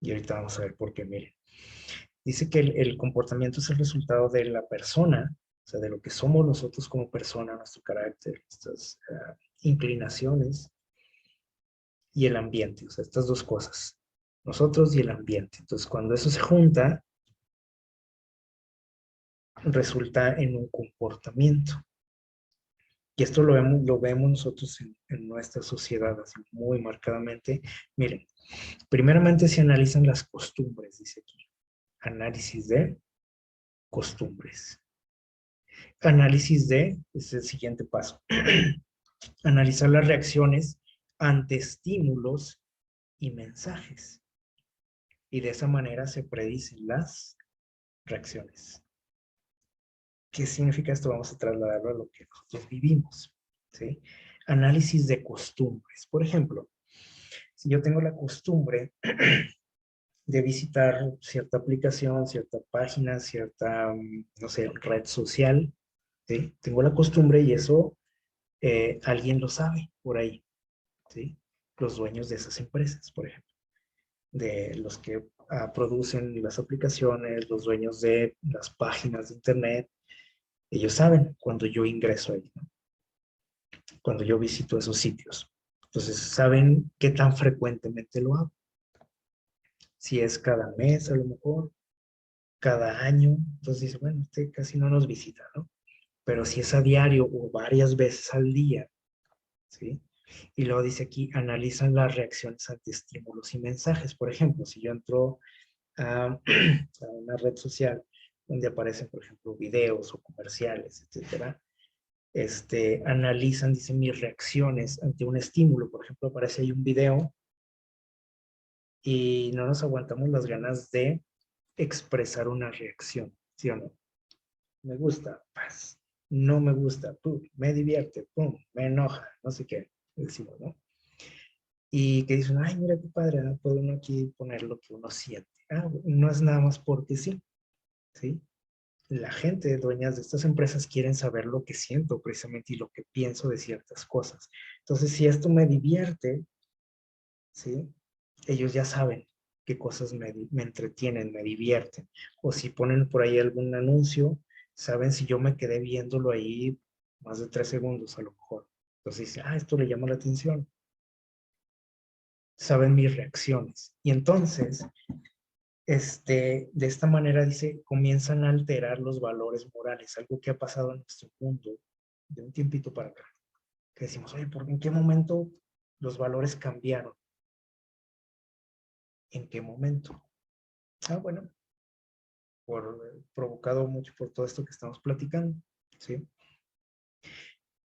Y ahorita vamos a ver por qué, miren. Dice que el comportamiento es el resultado de la persona, o sea, de lo que somos nosotros como persona, nuestro carácter, nuestras inclinaciones y el ambiente, o sea, estas dos cosas, nosotros y el ambiente. Entonces, cuando eso se junta, resulta en un comportamiento. Y esto lo vemos nosotros en nuestra sociedad así muy marcadamente. Miren, primeramente se analizan las costumbres, dice aquí. Análisis de costumbres. Análisis de, es el siguiente paso. Analizar las reacciones ante estímulos y mensajes. Y de esa manera se predicen las reacciones. ¿Qué significa esto? Vamos a trasladarlo a lo que nosotros vivimos, ¿sí? Análisis de costumbres. Por ejemplo, si yo tengo la costumbre de visitar cierta aplicación, cierta página, cierta, no sé, red social, ¿sí? Tengo la costumbre y eso alguien lo sabe por ahí, ¿sí? Los dueños de esas empresas, por ejemplo, de los que producen las aplicaciones, los dueños de las páginas de internet, ellos saben cuando yo ingreso ahí, ¿no? Cuando yo visito esos sitios. Entonces, saben qué tan frecuentemente lo hago. Si es cada mes, a lo mejor, cada año. Entonces dice, bueno, usted casi no nos visita, ¿no? Pero si es a diario o varias veces al día, ¿sí? Y luego dice aquí, analizan las reacciones ante estímulos y mensajes. Por ejemplo, si yo entro a una red social donde aparecen, por ejemplo, videos o comerciales, etcétera, analizan, dicen, mis reacciones ante un estímulo. Por ejemplo, aparece ahí un video y no nos aguantamos las ganas de expresar una reacción, ¿sí o no? Me gusta, paz. No me gusta, pum, me divierte, pum, me enoja, no sé qué, decimos, ¿no? Y que dicen, ay, mira qué padre, ¿no? Puede uno aquí poner lo que uno siente. No es nada más porque sí, ¿sí? La gente, dueñas de estas empresas, quieren saber lo que siento precisamente y lo que pienso de ciertas cosas. Entonces, si esto me divierte, ¿sí? Ellos ya saben. qué cosas me entretienen, me divierten. O si ponen por ahí algún anuncio, saben si yo me quedé viéndolo ahí más de 3 segundos a lo mejor. Entonces dicen, esto le llama la atención. Saben mis reacciones. Y entonces, de esta manera, dice, comienzan a alterar los valores morales, algo que ha pasado en nuestro mundo de un tiempito para acá. Que decimos, oye, ¿en qué momento los valores cambiaron? ¿En qué momento? Bueno, provocado mucho por todo esto que estamos platicando, ¿sí?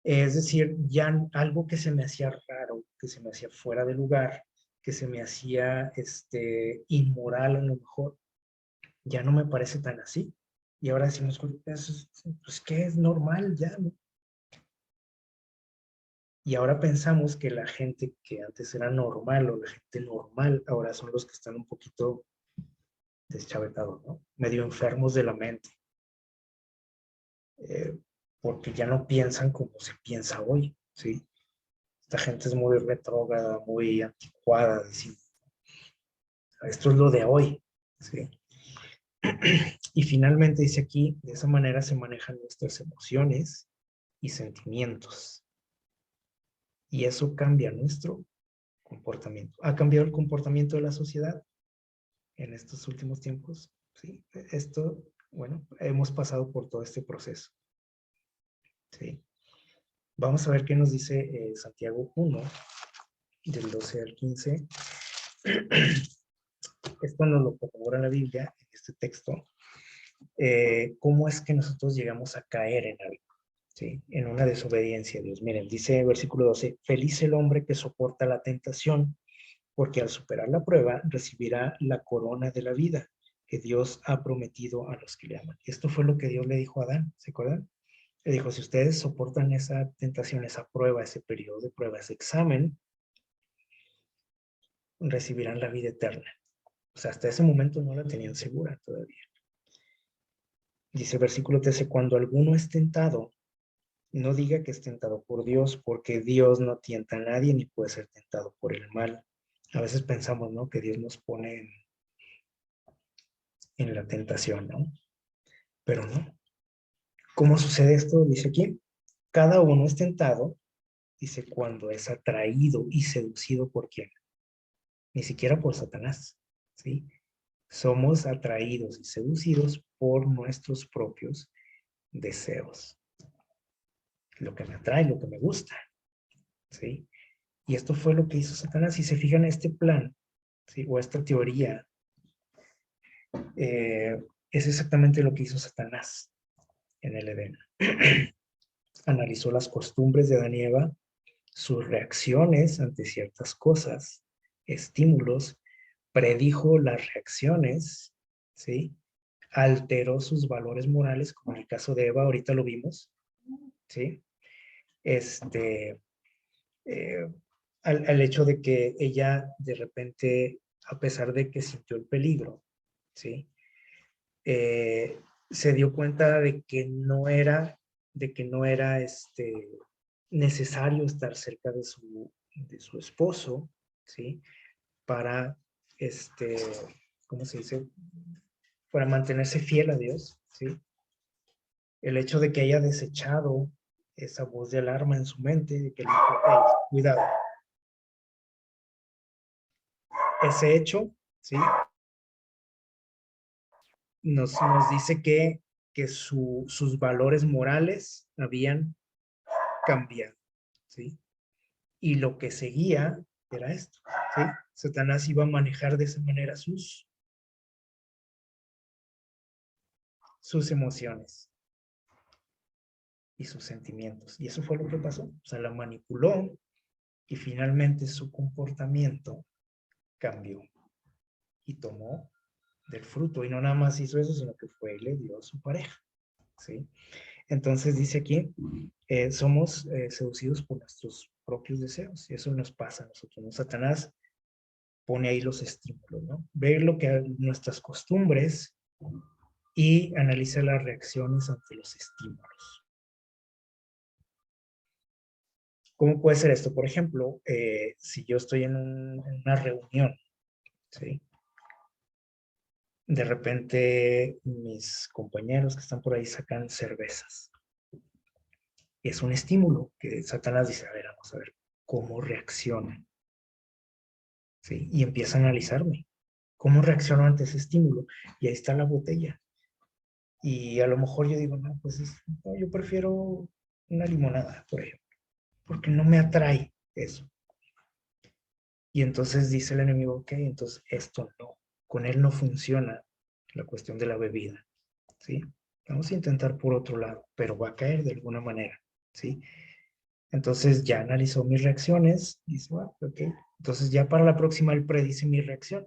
Es decir, ya algo que se me hacía raro, que se me hacía fuera de lugar, que se me hacía inmoral a lo mejor, ya no me parece tan así. Y ahora decimos, pues que es normal ya, ¿no? Y ahora pensamos que la gente que antes era normal o la gente normal, ahora son los que están un poquito deschavetados, ¿no? Medio enfermos de la mente. Porque ya no piensan como se piensa hoy, ¿sí? Esta gente es muy retrógrada, muy anticuada, decir, esto es lo de hoy, ¿sí? Y finalmente dice aquí, de esa manera se manejan nuestras emociones y sentimientos. Y eso cambia nuestro comportamiento. ¿Ha cambiado el comportamiento de la sociedad en estos últimos tiempos? Sí, esto, bueno, hemos pasado por todo este proceso. Sí. Vamos a ver qué nos dice Santiago 1, del 12 al 15. Esto nos lo corrobora la Biblia, en este texto. ¿Cómo es que nosotros llegamos a caer en algo? ¿Sí? En una desobediencia a Dios. Miren, dice versículo 12, feliz el hombre que soporta la tentación, porque al superar la prueba recibirá la corona de la vida que Dios ha prometido a los que le aman. Esto fue lo que Dios le dijo a Adán, ¿se acuerdan? Le dijo, si ustedes soportan esa tentación, esa prueba, ese periodo de prueba, ese examen, recibirán la vida eterna. O sea, hasta ese momento no la tenían segura todavía. Dice versículo 13, cuando alguno es tentado, no diga que es tentado por Dios, porque Dios no tienta a nadie ni puede ser tentado por el mal. A veces pensamos, ¿no? Que Dios nos pone en la tentación, ¿no? Pero no. ¿Cómo sucede esto? Dice aquí, cada uno es tentado, dice, cuando es atraído y seducido por quién. Ni siquiera por Satanás, ¿sí? Somos atraídos y seducidos por nuestros propios deseos. Lo que me atrae, lo que me gusta, ¿sí? Y esto fue lo que hizo Satanás. Si se fijan, este plan, ¿sí? O esta teoría, es exactamente lo que hizo Satanás en el Edén. Analizó las costumbres de Adán y Eva, sus reacciones ante ciertas cosas, estímulos, predijo las reacciones, ¿sí? Alteró sus valores morales, como en el caso de Eva, ahorita lo vimos, ¿sí? Eh, al hecho de que ella de repente, a pesar de que sintió el peligro, ¿sí? Se dio cuenta de que no era necesario estar cerca de su esposo, ¿sí? Para, ¿cómo se dice? Para mantenerse fiel a Dios, ¿sí? El hecho de que haya desechado esa voz de alarma en su mente, de que le dijo, hey, cuidado. Ese hecho, ¿sí? Nos dice que sus valores morales habían cambiado, ¿sí? Y lo que seguía era esto, ¿sí? Satanás iba a manejar de esa manera sus emociones y sus sentimientos. Y eso fue lo que pasó. O sea, la manipuló y finalmente su comportamiento cambió y tomó del fruto. Y no nada más hizo eso, sino que fue y le dio a su pareja, ¿sí? Entonces dice aquí, somos seducidos por nuestros propios deseos. Y eso nos pasa a nosotros, ¿no? Satanás pone ahí los estímulos, ¿no? Ver lo que nuestras costumbres y analiza las reacciones ante los estímulos. ¿Cómo puede ser esto? Por ejemplo, si yo estoy en una reunión, ¿sí? de repente mis compañeros que están por ahí sacan cervezas. Es un estímulo que Satanás dice, a ver, vamos a ver cómo reacciona. ¿Sí? Y empieza a analizarme. ¿Cómo reacciono ante ese estímulo? Y ahí está la botella. Y a lo mejor yo digo, no, pues no, yo prefiero una limonada, por ejemplo, porque no me atrae eso. Y entonces dice el enemigo, ok, entonces esto no, con él no funciona la cuestión de la bebida, ¿sí? Vamos a intentar por otro lado, pero va a caer de alguna manera, ¿sí? Entonces ya analizó mis reacciones, dice, bueno, ok, entonces ya para la próxima él predice mi reacción.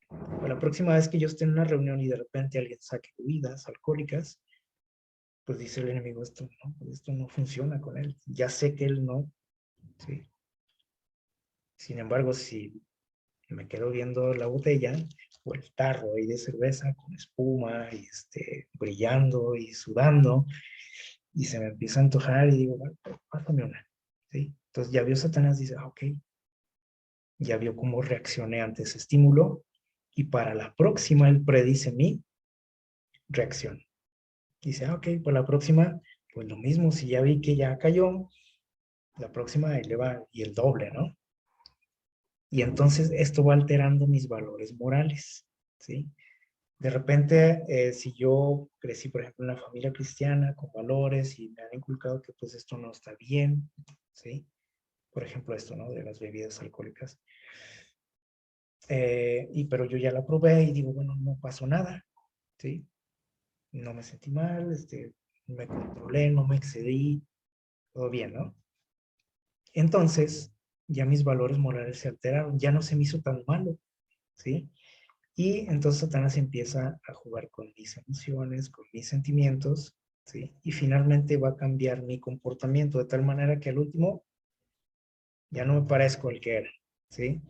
Para la próxima vez que yo esté en una reunión y de repente alguien saque bebidas alcohólicas, pues dice el enemigo, esto no funciona con él, ya sé que él no, ¿sí? Sin embargo, si me quedo viendo la botella o el tarro ahí de cerveza con espuma y brillando y sudando y se me empieza a antojar y digo, bueno, pásame una, ¿sí? Entonces ya vio Satanás, dice, ok, ya vio cómo reaccioné ante ese estímulo y para la próxima él predice mi reacción. Dice, ok, para la próxima, pues lo mismo, si ya vi que ya cayó, la próxima eleva y el doble, ¿no? Y entonces esto va alterando mis valores morales, ¿sí? De repente, si yo crecí, por ejemplo, en una familia cristiana con valores y me han inculcado que pues esto no está bien, ¿sí? Por ejemplo, esto, ¿no? De las bebidas alcohólicas. Pero yo ya la probé y digo, bueno, no pasó nada, ¿sí? No me sentí mal, me controlé, no me excedí, todo bien, ¿no? Entonces, ya mis valores morales se alteraron, ya no se me hizo tan malo, ¿sí? Y entonces Satanás empieza a jugar con mis emociones, con mis sentimientos, ¿sí? Y finalmente va a cambiar mi comportamiento de tal manera que al último ya no me parezco al que era, ¿sí?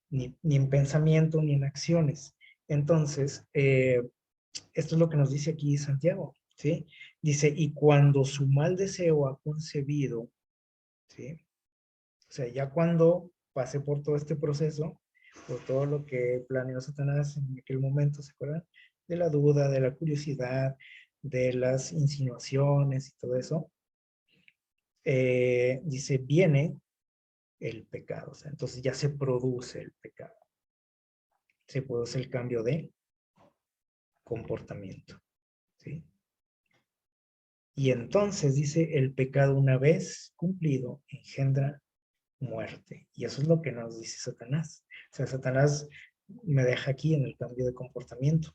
Ni en pensamiento ni en acciones. Entonces, esto es lo que nos dice aquí Santiago, ¿sí? Dice, y cuando su mal deseo ha concebido, ¿sí? O sea, ya cuando pasé por todo este proceso, por todo lo que planeó Satanás en aquel momento, ¿se acuerdan? De la duda, de la curiosidad, de las insinuaciones y todo eso, dice, viene el pecado. O sea, entonces ya se produce el pecado. Se produce el cambio de comportamiento, ¿sí? Y entonces dice, el pecado una vez cumplido engendra muerte. Y eso es lo que nos dice Satanás. O sea, Satanás me deja aquí en el cambio de comportamiento,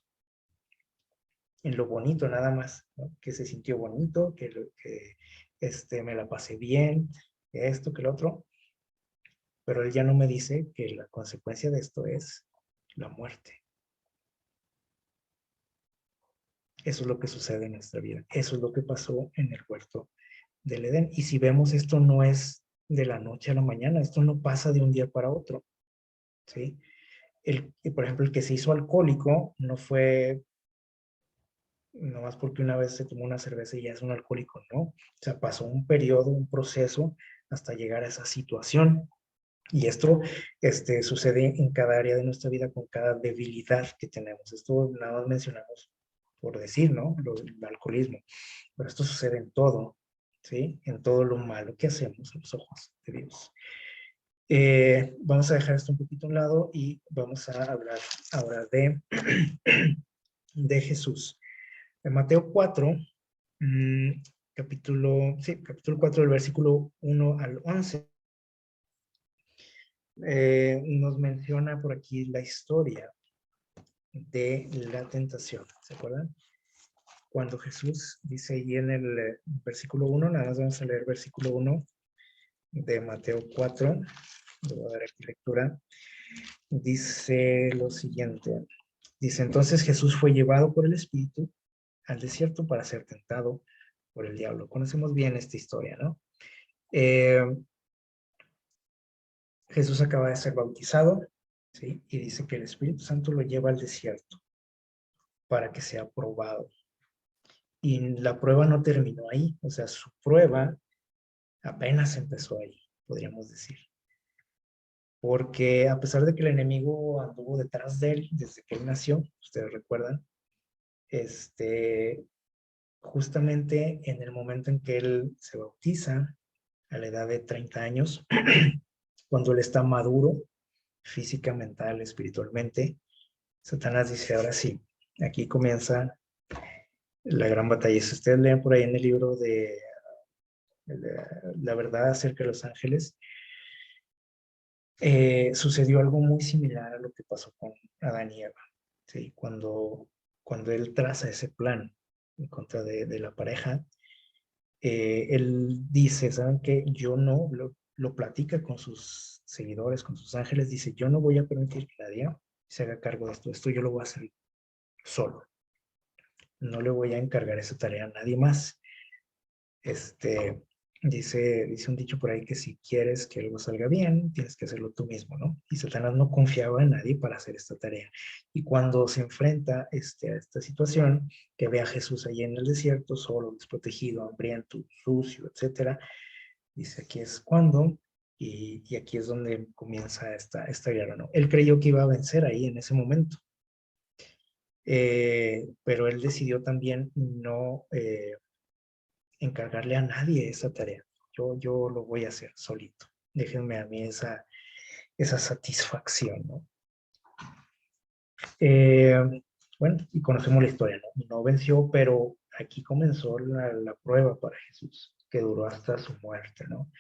en lo bonito nada más, ¿no? Que se sintió bonito, que me la pasé bien, que esto, que lo otro, pero él ya no me dice que la consecuencia de esto es la muerte. Eso es lo que sucede en nuestra vida. Eso es lo que pasó en el huerto del Edén. Y si vemos, esto no es de la noche a la mañana, esto no pasa de un día para otro, ¿sí? Por ejemplo, el que se hizo alcohólico no fue nomás porque una vez se tomó una cerveza y ya es un alcohólico, no. O sea, pasó un periodo, un proceso hasta llegar a esa situación. Y esto sucede en cada área de nuestra vida con cada debilidad que tenemos. Esto nada más mencionamos por decir, ¿no? El alcoholismo. Pero esto sucede en todo, ¿sí? En todo lo malo que hacemos a los ojos de Dios. Vamos a dejar esto un poquito a un lado y vamos a hablar ahora de Jesús. En Mateo 4, capítulo 4, del versículo 1 al 11, nos menciona por aquí la historia de la tentación. ¿Se acuerdan? Cuando Jesús dice ahí en el versículo 1, nada más vamos a leer versículo 1 de Mateo 4, le voy a dar aquí lectura, dice lo siguiente. Dice, entonces Jesús fue llevado por el Espíritu al desierto para ser tentado por el diablo. Conocemos bien esta historia, ¿no? Jesús acaba de ser bautizado, ¿sí? Y dice que el Espíritu Santo lo lleva al desierto para que sea probado. Y la prueba no terminó ahí, o sea, su prueba apenas empezó ahí, podríamos decir. porque a pesar de que el enemigo anduvo detrás de él desde que él nació, ustedes recuerdan, justamente en el momento en que él se bautiza, a la edad de 30 años, cuando él está maduro, física, mental, espiritualmente, Satanás dice, ahora sí, aquí comienza la gran batalla. Si ustedes leen por ahí en el libro de La verdad acerca de los ángeles, sucedió algo muy similar a lo que pasó con Adán y Eva. ¿Sí? Cuando él traza ese plan en contra de la pareja, él dice, ¿saben qué? Yo no, lo platica con sus seguidores, con sus ángeles, dice, yo no voy a permitir que nadie se haga cargo de esto yo lo voy a hacer solo, no le voy a encargar esa tarea a nadie más. Este, dice un dicho por ahí que si quieres que algo salga bien, tienes que hacerlo tú mismo, ¿no? Y Satanás no confiaba en nadie para hacer esta tarea. Y cuando se enfrenta a esta situación, que ve a Jesús allí en el desierto, solo, desprotegido, hambriento, sucio, etcétera, dice, aquí es cuando, y aquí es donde comienza esta guerra, ¿no? Él creyó que iba a vencer ahí en ese momento, pero él decidió también no encargarle a nadie esa tarea. Yo lo voy a hacer solito. Déjenme a mí esa satisfacción, ¿no? Eh, bueno, y conocemos la historia, ¿no? No venció, pero aquí comenzó la prueba para Jesús, que duró hasta su muerte, ¿no?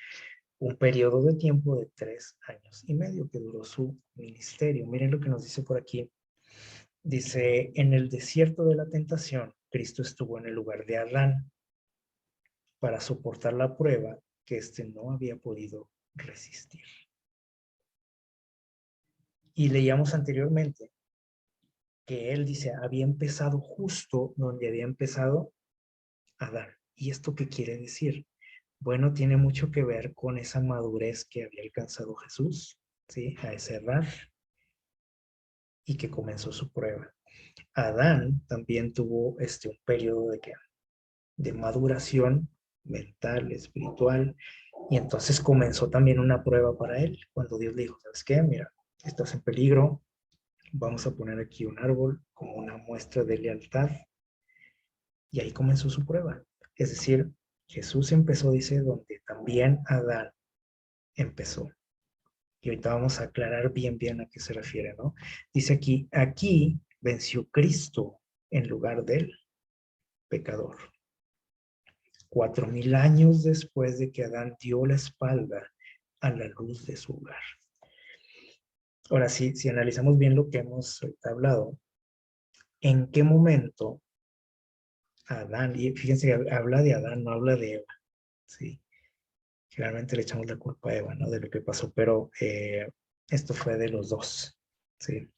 Un periodo de tiempo de 3 años y medio que duró su ministerio. Miren lo que nos dice por aquí. Dice, en el desierto de la tentación, Cristo estuvo en el lugar de Adán para soportar la prueba que éste no había podido resistir. Y leíamos anteriormente que él dice, había empezado justo donde había empezado Adán. ¿Y esto qué quiere decir? Bueno, tiene mucho que ver con esa madurez que había alcanzado Jesús, ¿sí? A esa edad y que comenzó su prueba. Adán también tuvo un periodo de maduración mental, espiritual, y entonces comenzó también una prueba para él, cuando Dios le dijo, ¿sabes qué? Mira, estás en peligro, vamos a poner aquí un árbol como una muestra de lealtad, y ahí comenzó su prueba. Es decir, Jesús empezó, dice, donde también Adán empezó. Y ahorita vamos a aclarar bien a qué se refiere, ¿no? Dice aquí venció Cristo en lugar del pecador. 4000 años después de que Adán dio la espalda a la luz de su hogar. Ahora, si analizamos bien lo que hemos hablado, ¿en qué momento Adán, y fíjense que habla de Adán, no habla de Eva, ¿sí? Generalmente le echamos la culpa a Eva, ¿no? De lo que pasó, pero esto fue de los dos, ¿sí?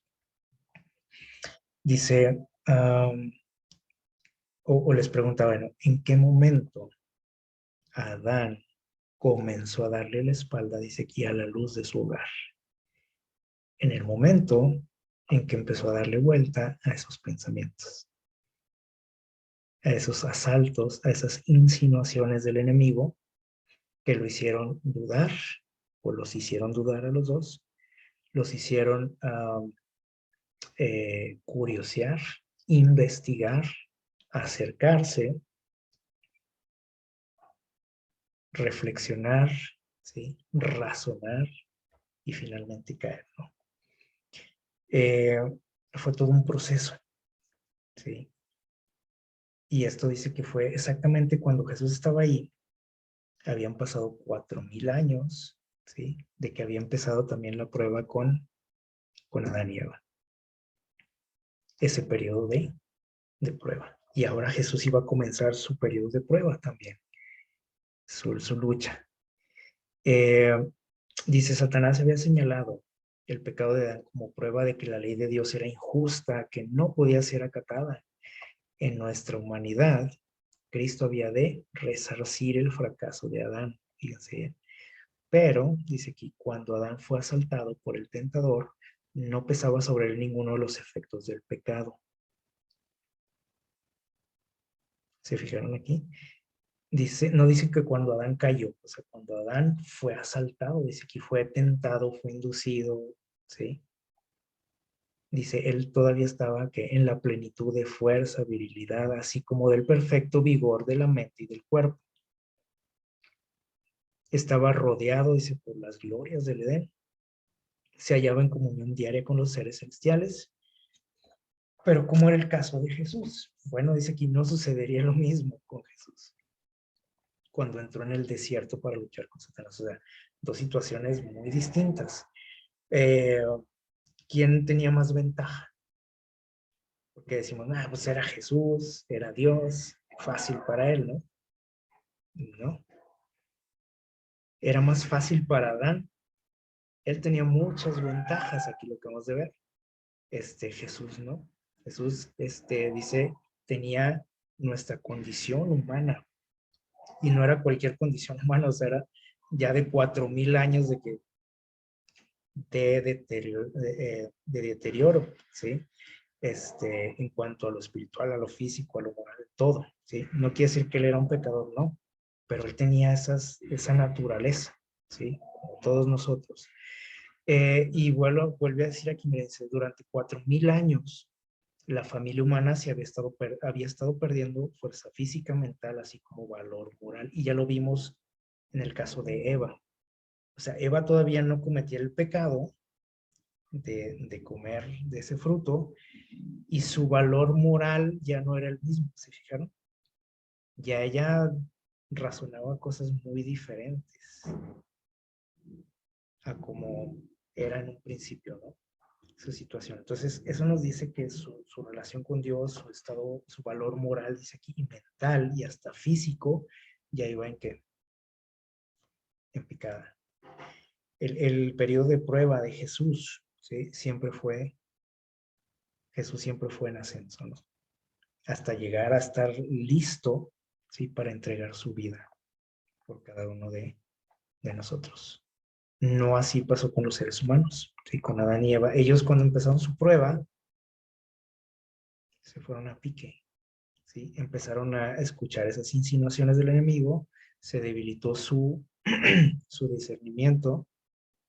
Dice, o les preguntaba, bueno, ¿en qué momento Adán comenzó a darle la espalda, dice aquí, a la luz de su hogar? En el momento en que empezó a darle vuelta a esos pensamientos, a esos asaltos, a esas insinuaciones del enemigo que lo hicieron dudar, o los hicieron dudar a los dos, los hicieron curiosear, investigar, acercarse, reflexionar, ¿sí? Razonar y finalmente caer, ¿no? Eh, fue todo un proceso, ¿sí? Y esto dice que fue exactamente cuando Jesús estaba ahí, habían pasado 4000 años, ¿sí? De que había empezado también la prueba con Adán y Eva. Ese periodo de prueba. Y ahora Jesús iba a comenzar su periodo de prueba también, su lucha. Eh, dice, Satanás había señalado el pecado de Adán como prueba de que la ley de Dios era injusta, que no podía ser acatada. En nuestra humanidad, Cristo había de resarcir el fracaso de Adán. Fíjense, pero, dice aquí, cuando Adán fue asaltado por el tentador, no pesaba sobre él ninguno de los efectos del pecado. ¿Se fijaron aquí? Dice, no dice que cuando Adán cayó, o sea, cuando Adán fue asaltado, dice que fue tentado, fue inducido, ¿sí? Dice, él todavía estaba que en la plenitud de fuerza, virilidad, así como del perfecto vigor de la mente y del cuerpo. Estaba rodeado, dice, por las glorias del Edén. Se hallaba en comunión diaria con los seres celestiales. Pero ¿cómo era el caso de Jesús? Bueno, dice que no sucedería lo mismo con Jesús cuando entró en el desierto para luchar con Satanás. O sea, dos situaciones muy distintas. ¿Quién tenía más ventaja? Porque decimos, pues era Jesús, era Dios, fácil para él, ¿no? No, era más fácil para Adán. Él tenía muchas ventajas, aquí lo que vamos de ver. Jesús, ¿no? Jesús, dice, tenía nuestra condición humana, y no era cualquier condición humana, o sea, era ya de 4,000 años de deterioro, ¿sí? En cuanto a lo espiritual, a lo físico, a lo moral, todo, ¿sí? No quiere decir que él era un pecador, no, pero él tenía esa naturaleza, ¿sí? Como todos nosotros. Y vuelve a decir aquí, me dice, durante 4,000 años, la familia humana había estado perdiendo fuerza física, mental, así como valor moral, y ya lo vimos en el caso de Eva. O sea, Eva todavía no cometía el pecado de comer de ese fruto, y su valor moral ya no era el mismo, ¿se fijaron? Ya ella razonaba cosas muy diferentes a como era en un principio, ¿no? Su situación. Entonces, eso nos dice que su relación con Dios, su estado, su valor moral, dice aquí, y mental y hasta físico, ya iba en qué? En picada. El periodo de prueba de Jesús, ¿sí? Jesús siempre fue en ascenso, ¿no? Hasta llegar a estar listo, ¿sí? Para entregar su vida por cada uno de nosotros. No así pasó con los seres humanos, ¿sí? Con Adán y Eva. Ellos cuando empezaron su prueba, se fueron a pique, ¿sí? Empezaron a escuchar esas insinuaciones del enemigo, se debilitó su discernimiento,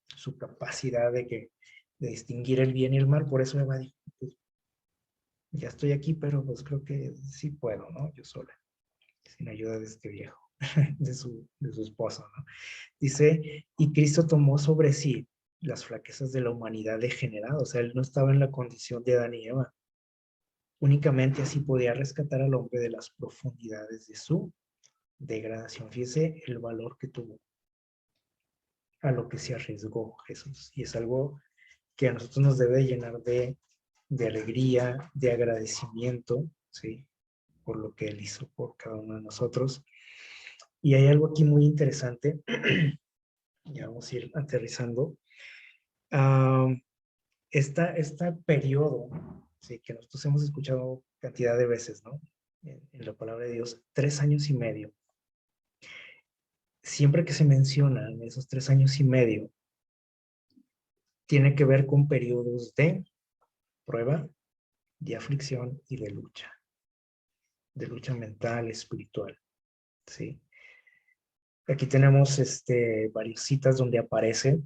su capacidad de distinguir el bien y el mal. Por eso Eva dijo, pues, ya estoy aquí, pero pues creo que sí puedo, ¿no? Yo sola, sin ayuda de este viejo, de su esposo, ¿no? Dice, y Cristo tomó sobre sí las flaquezas de la humanidad degenerada. O sea, él no estaba en la condición de Adán y Eva. Únicamente así podía rescatar al hombre de las profundidades de su degradación. Fíjese el valor que tuvo, a lo que se arriesgó Jesús. Y es algo que a nosotros nos debe llenar de alegría, de agradecimiento, ¿sí? Por lo que Él hizo por cada uno de nosotros. Y hay algo aquí muy interesante, ya vamos a ir aterrizando. Este periodo, ¿sí? Que nosotros hemos escuchado cantidad de veces, ¿no? En la palabra de Dios, 3 años y medio. Siempre que se mencionan esos 3 años y medio, tiene que ver con periodos de prueba, de aflicción y de lucha mental, espiritual, ¿sí? Aquí tenemos varias citas donde aparece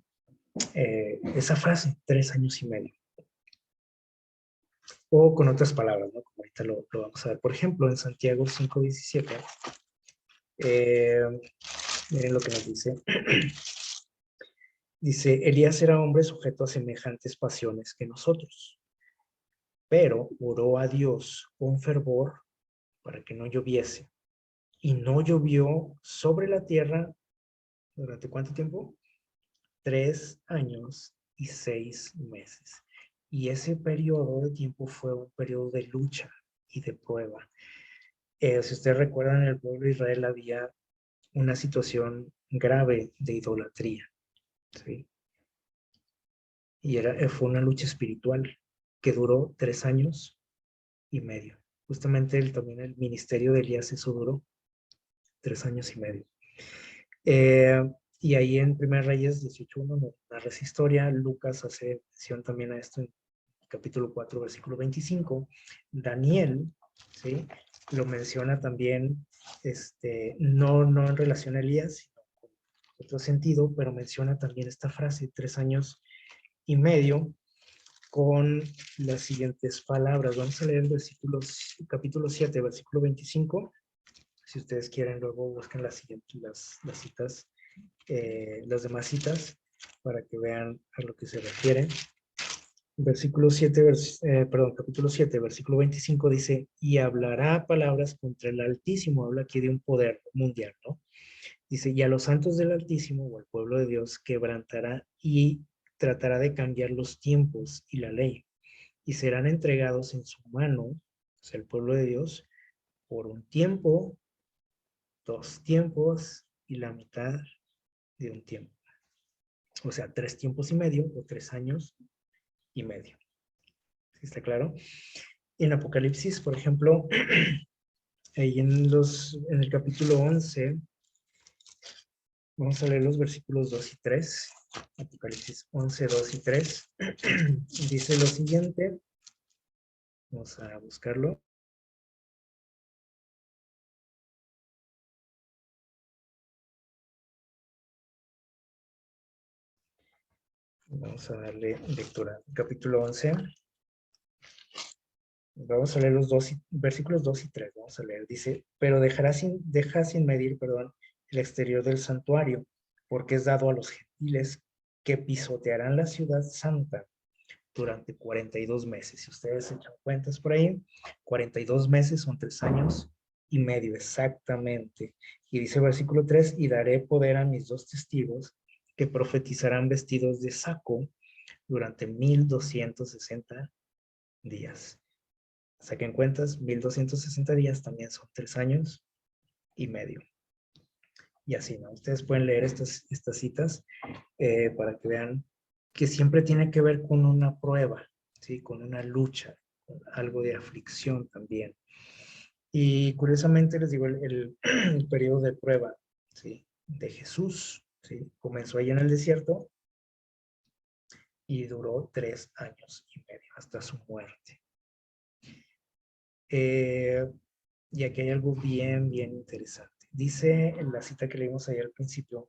esa frase, 3 años y medio. O con otras palabras, ¿no? Como ahorita lo vamos a ver. Por ejemplo, en Santiago 5:17, miren lo que nos dice. Dice, Elías era hombre sujeto a semejantes pasiones que nosotros, pero oró a Dios con fervor para que no lloviese. Y no llovió sobre la tierra, ¿durante cuánto tiempo? 3 años y 6 meses. Y ese periodo de tiempo fue un periodo de lucha y de prueba. Si ustedes recuerdan, en el pueblo de Israel había una situación grave de idolatría, ¿sí? Y fue una lucha espiritual que duró 3 años y medio. Justamente también el ministerio de Elías, eso duró 3 años y medio. Y ahí en 1 Reyes 18:1 nos narra esa historia. Lucas hace mención también a esto en capítulo 4, versículo 25. Daniel, ¿sí? Lo menciona también no en relación a Elías, sino con otro sentido, pero menciona también esta frase, 3 años y medio, con las siguientes palabras. Vamos a leer capítulo 7, versículo 25. Si ustedes quieren, luego busquen las citas, las demás citas, para que vean a lo que se refiere. Capítulo 7, versículo 25 dice, y hablará palabras contra el Altísimo, habla aquí de un poder mundial, ¿no? Dice, y a los santos del Altísimo, o al pueblo de Dios, quebrantará y tratará de cambiar los tiempos y la ley, y serán entregados en su mano, o sea, el pueblo de Dios, por un tiempo, 2 tiempos y la mitad de un tiempo. O sea, 3 tiempos y medio o 3 años y medio. ¿Sí está claro? En Apocalipsis, por ejemplo, ahí en el capítulo 11, vamos a leer los versículos 2 y 3. Apocalipsis 11, 2 y 3. Dice lo siguiente. Vamos a buscarlo. Vamos a darle lectura. Capítulo 11. Vamos a leer los versículos 2 y 3. Vamos a leer. Dice, pero deja sin medir, el exterior del santuario, porque es dado a los gentiles que pisotearán la ciudad santa durante 42 meses. Si ustedes echan cuentas por ahí, 42 meses son 3 años y medio exactamente. Y dice versículo 3, y daré poder a mis 2 testigos que profetizarán vestidos de saco durante 1260 días. Saquen cuentas, 1260 días también son 3 años y medio. Y así, ¿no? Ustedes pueden leer estas citas para que vean que siempre tiene que ver con una prueba, ¿sí? Con una lucha, con algo de aflicción también. Y curiosamente les digo, el periodo de prueba, ¿sí? De Jesús, ¿sí? Comenzó ahí en el desierto y duró 3 años y medio hasta su muerte. Y aquí hay algo bien interesante. Dice en la cita que leímos ahí al principio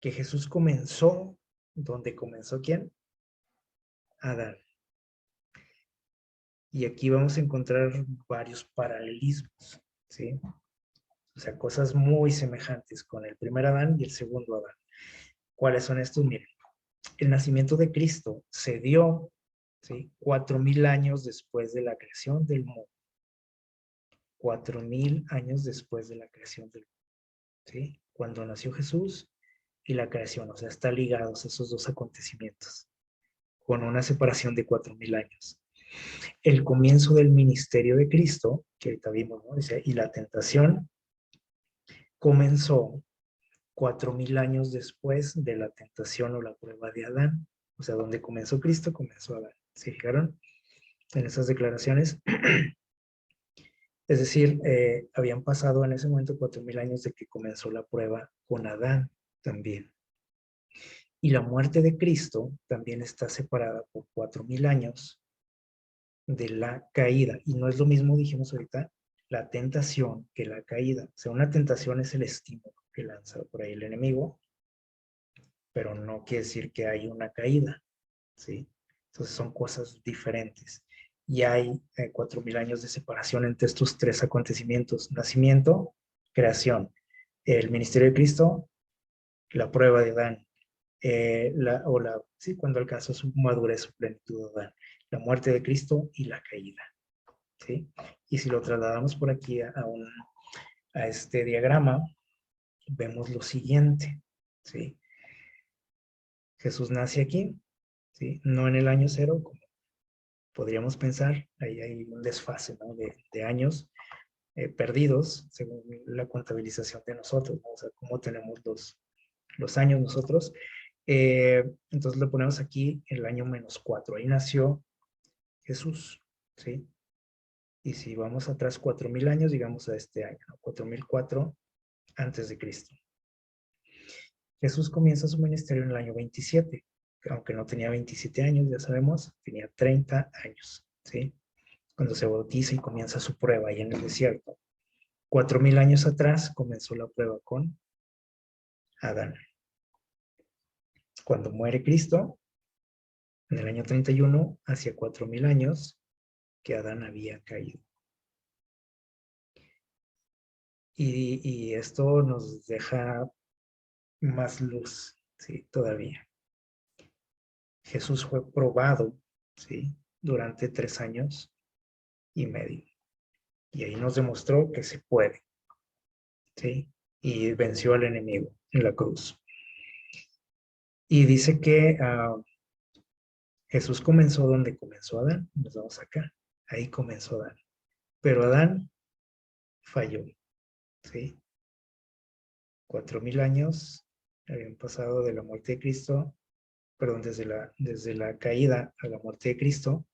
que Jesús comenzó, ¿dónde comenzó quién? Adán. Y aquí vamos a encontrar varios paralelismos, ¿sí? O sea, cosas muy semejantes con el primer Adán y el segundo Adán. ¿Cuáles son estos? Miren, el nacimiento de Cristo se dio, ¿sí? 4,000 años después de la creación del mundo. 4,000 años después de la creación del mundo, ¿sí? Cuando nació Jesús y la creación, o sea, están ligados esos dos acontecimientos, con una separación de 4,000 años. El comienzo del ministerio de Cristo, que ahorita vimos, ¿no? Dice, y la tentación comenzó 4,000 años después de la tentación o la prueba de Adán. O sea, donde comenzó Cristo, comenzó Adán. ¿Se fijaron en esas declaraciones? Es decir, habían pasado en ese momento 4,000 años de que comenzó la prueba con Adán también. Y la muerte de Cristo también está separada por 4,000 años de la caída. Y no es lo mismo, dijimos ahorita, la tentación que la caída. O sea, una tentación es el estímulo que lanza por ahí el enemigo, pero no quiere decir que hay una caída, ¿sí? Entonces son cosas diferentes. Y hay 4,000 años de separación entre estos 3 acontecimientos: nacimiento, creación, el ministerio de Cristo, la prueba de Adán, sí, cuando alcanzó su madurez, su plenitud de Adán, la muerte de Cristo y la caída, ¿sí? Y si lo trasladamos por aquí a este diagrama, vemos lo siguiente, ¿sí? Jesús nace aquí, ¿sí? No en el año 0, como podríamos pensar. Ahí hay un desfase, ¿no? de años perdidos según la contabilización de nosotros, ¿no? O sea, cómo tenemos los años nosotros. Entonces lo ponemos aquí en el año -4. Ahí nació Jesús, ¿sí? Y si vamos atrás 4,000 años, digamos a este año, ¿no? 4,004 antes de Cristo. Jesús comienza su ministerio en el año 27, aunque no tenía 27 años, ya sabemos, tenía 30 años, ¿sí? Cuando se bautiza y comienza su prueba ahí en el desierto. 4000 años atrás comenzó la prueba con Adán. Cuando muere Cristo, en el año 31, hacía 4000 años que Adán había caído. Y esto nos deja más luz, ¿sí? Todavía. Jesús fue probado, ¿sí? Durante 3 años y medio. Y ahí nos demostró que se puede, ¿sí? Y venció al enemigo en la cruz. Y dice que Jesús comenzó donde comenzó Adán. Nos vamos acá. Ahí comenzó Adán. Pero Adán falló, ¿sí? 4000 años habían pasado de la muerte de Cristo, perdón, desde la caída a la muerte de Cristo,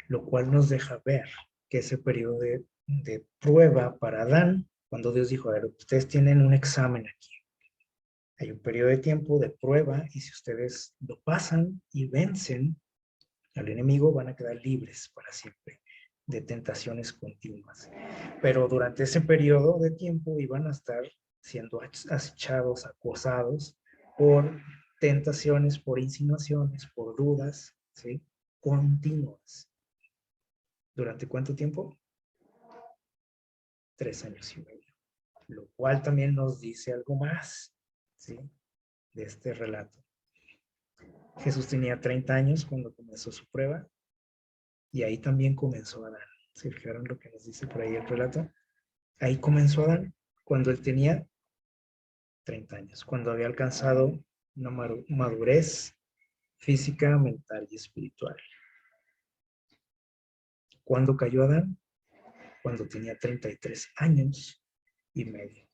lo cual nos deja ver que ese periodo de prueba para Adán, cuando Dios dijo, a ver, ustedes tienen un examen aquí, hay un periodo de tiempo de prueba y si ustedes lo pasan y vencen al enemigo, van a quedar libres para siempre de tentaciones continuas. Pero durante ese periodo de tiempo iban a estar siendo acechados, acosados por tentaciones, por insinuaciones, por dudas, ¿sí? Continuas. ¿Durante cuánto tiempo? 3 años y medio. Lo cual también nos dice algo más, ¿sí? De este relato. Jesús tenía 30 años cuando comenzó su prueba y ahí también comenzó Adán. ¿Se fijaron lo que nos dice por ahí el relato? Ahí comenzó Adán cuando él tenía 30 años, cuando había alcanzado una madurez física, mental y espiritual. ¿Cuándo cayó Adán? Cuando tenía 33 años y medio.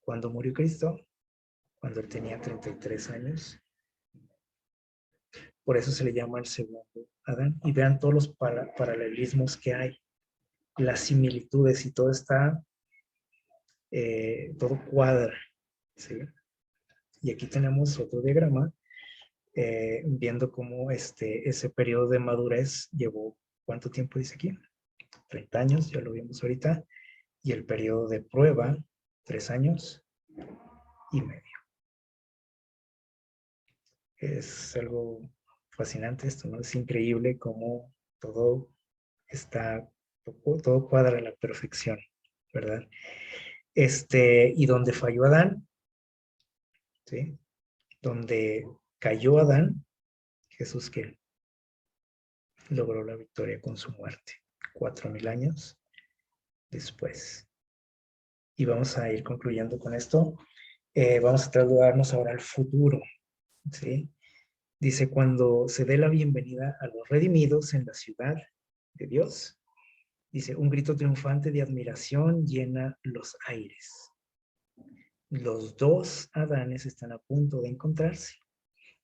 ¿Cuándo murió Cristo? Cuando él tenía 33 años. Por eso se le llama el segundo Adán. Y vean todos los paralelismos que hay, las similitudes y todo está, todo cuadra, ¿sí? Y aquí tenemos otro diagrama viendo cómo ese periodo de madurez llevó, ¿cuánto tiempo dice aquí? 30 años, ya lo vimos ahorita, y el periodo de prueba, 3 años y medio. Es algo fascinante esto, ¿no? Es increíble cómo todo está, todo cuadra a la perfección, ¿verdad? Y donde falló Adán, ¿sí? Donde cayó Adán, Jesús que logró la victoria con su muerte, 4000 años después. Y vamos a ir concluyendo con esto. Vamos a trasladarnos ahora al futuro, ¿sí? Dice, cuando se dé la bienvenida a los redimidos en la ciudad de Dios, dice, un grito triunfante de admiración llena los aires. Los dos Adanes están a punto de encontrarse.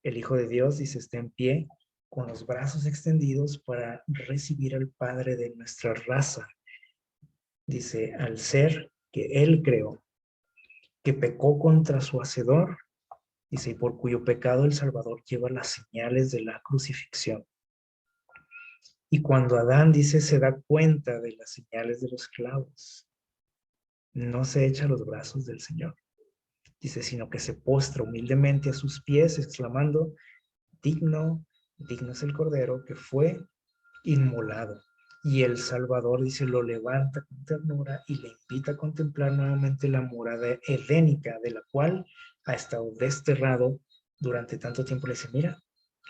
El Hijo de Dios, dice, está en pie con los brazos extendidos para recibir al Padre de nuestra raza. Dice, al ser que Él creó, que pecó contra su Hacedor, dice, y por cuyo pecado el Salvador lleva las señales de la crucifixión. Y cuando Adán, dice, se da cuenta de las señales de los clavos, no se echa a los brazos del Señor, dice, sino que se postra humildemente a sus pies, exclamando, digno, digno es el Cordero que fue inmolado. Y el Salvador, dice, lo levanta con ternura y le invita a contemplar nuevamente la morada edénica, de la cual ha estado desterrado durante tanto tiempo. Le dice, mira,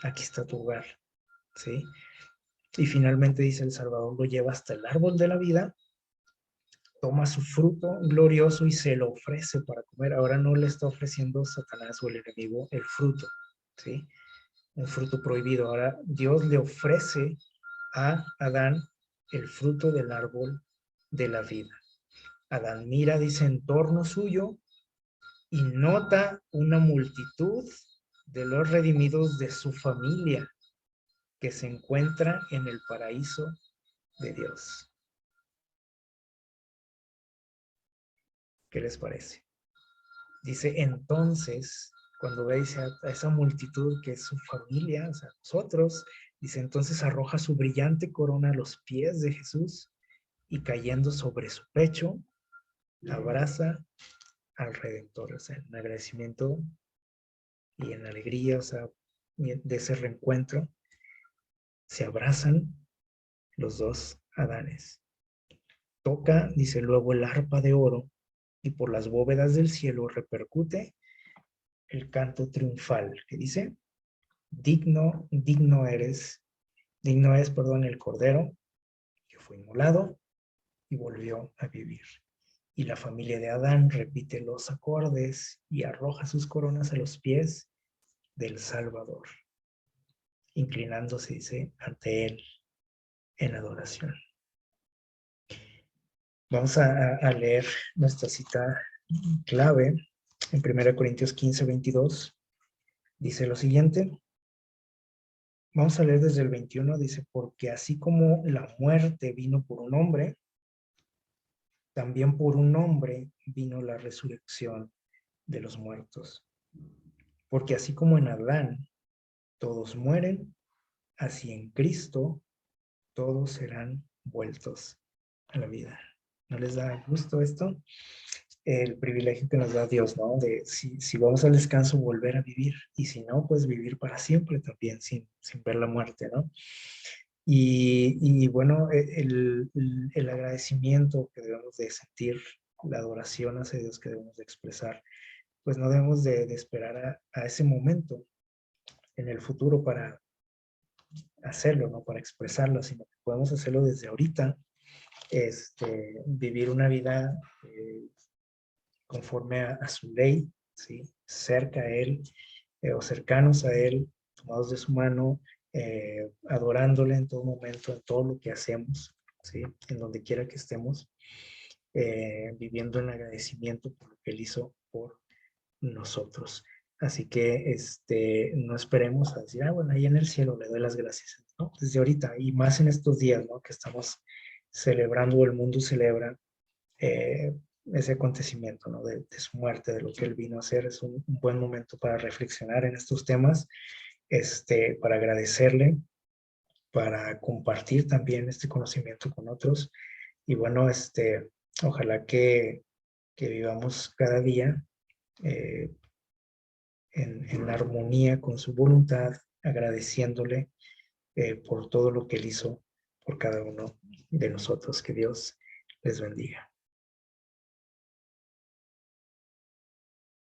aquí está tu hogar, ¿sí? Y finalmente, dice, el Salvador lo lleva hasta el árbol de la vida, toma su fruto glorioso y se lo ofrece para comer. Ahora no le está ofreciendo Satanás o el enemigo el fruto, ¿sí? Un fruto prohibido. Ahora Dios le ofrece a Adán el fruto del árbol de la vida. Adán mira, dice, en torno suyo y nota una multitud de los redimidos de su familia que se encuentra en el paraíso de Dios. ¿Qué les parece? Dice, entonces, cuando ve a esa multitud que es su familia, o sea, nosotros, dice, entonces arroja su brillante corona a los pies de Jesús y cayendo sobre su pecho, abraza al Redentor, o sea, en agradecimiento y en alegría, o sea, de ese reencuentro, se abrazan los dos Adanes. Toca, dice luego, el arpa de oro y por las bóvedas del cielo repercute el canto triunfal que dice, digno es, el Cordero que fue inmolado y volvió a vivir. Y la familia de Adán repite los acordes y arroja sus coronas a los pies del Salvador, inclinándose, dice, ante él en adoración. Vamos a leer nuestra cita clave en 1 Corintios 15, 22. Dice lo siguiente. Vamos a leer desde el 21. Dice, porque así como la muerte vino por un hombre, también por un hombre vino la resurrección de los muertos. Porque así como en Adán todos mueren, así en Cristo todos serán vueltos a la vida. ¿No les da gusto esto? El privilegio que nos da Dios, ¿no? De si vamos al descanso, volver a vivir. Y si no, pues vivir para siempre también, sin ver la muerte, ¿no? Y bueno, el agradecimiento que debemos de sentir, la adoración hacia Dios que debemos de expresar, pues no debemos de esperar a ese momento en el futuro para hacerlo, ¿no? Para expresarlo, sino que podemos hacerlo desde ahorita, vivir una vida conforme a su ley, ¿sí? Cerca a Él o cercanos a Él, tomados de su mano, adorándole en todo momento, en todo lo que hacemos, ¿sí? En donde quiera que estemos, viviendo en agradecimiento por lo que Él hizo por nosotros. Así que no esperemos a decir, bueno, ahí en el cielo le doy las gracias, ¿no? Desde ahorita, y más en estos días, ¿no? Que estamos celebrando, el mundo celebra ese acontecimiento, ¿no? De su muerte, de lo que Él vino a hacer. Es un buen momento para reflexionar en estos temas, para agradecerle, para compartir también este conocimiento con otros. Y bueno, ojalá que vivamos cada día en armonía con su voluntad, agradeciéndole por todo lo que Él hizo por cada uno de nosotros. Que Dios les bendiga.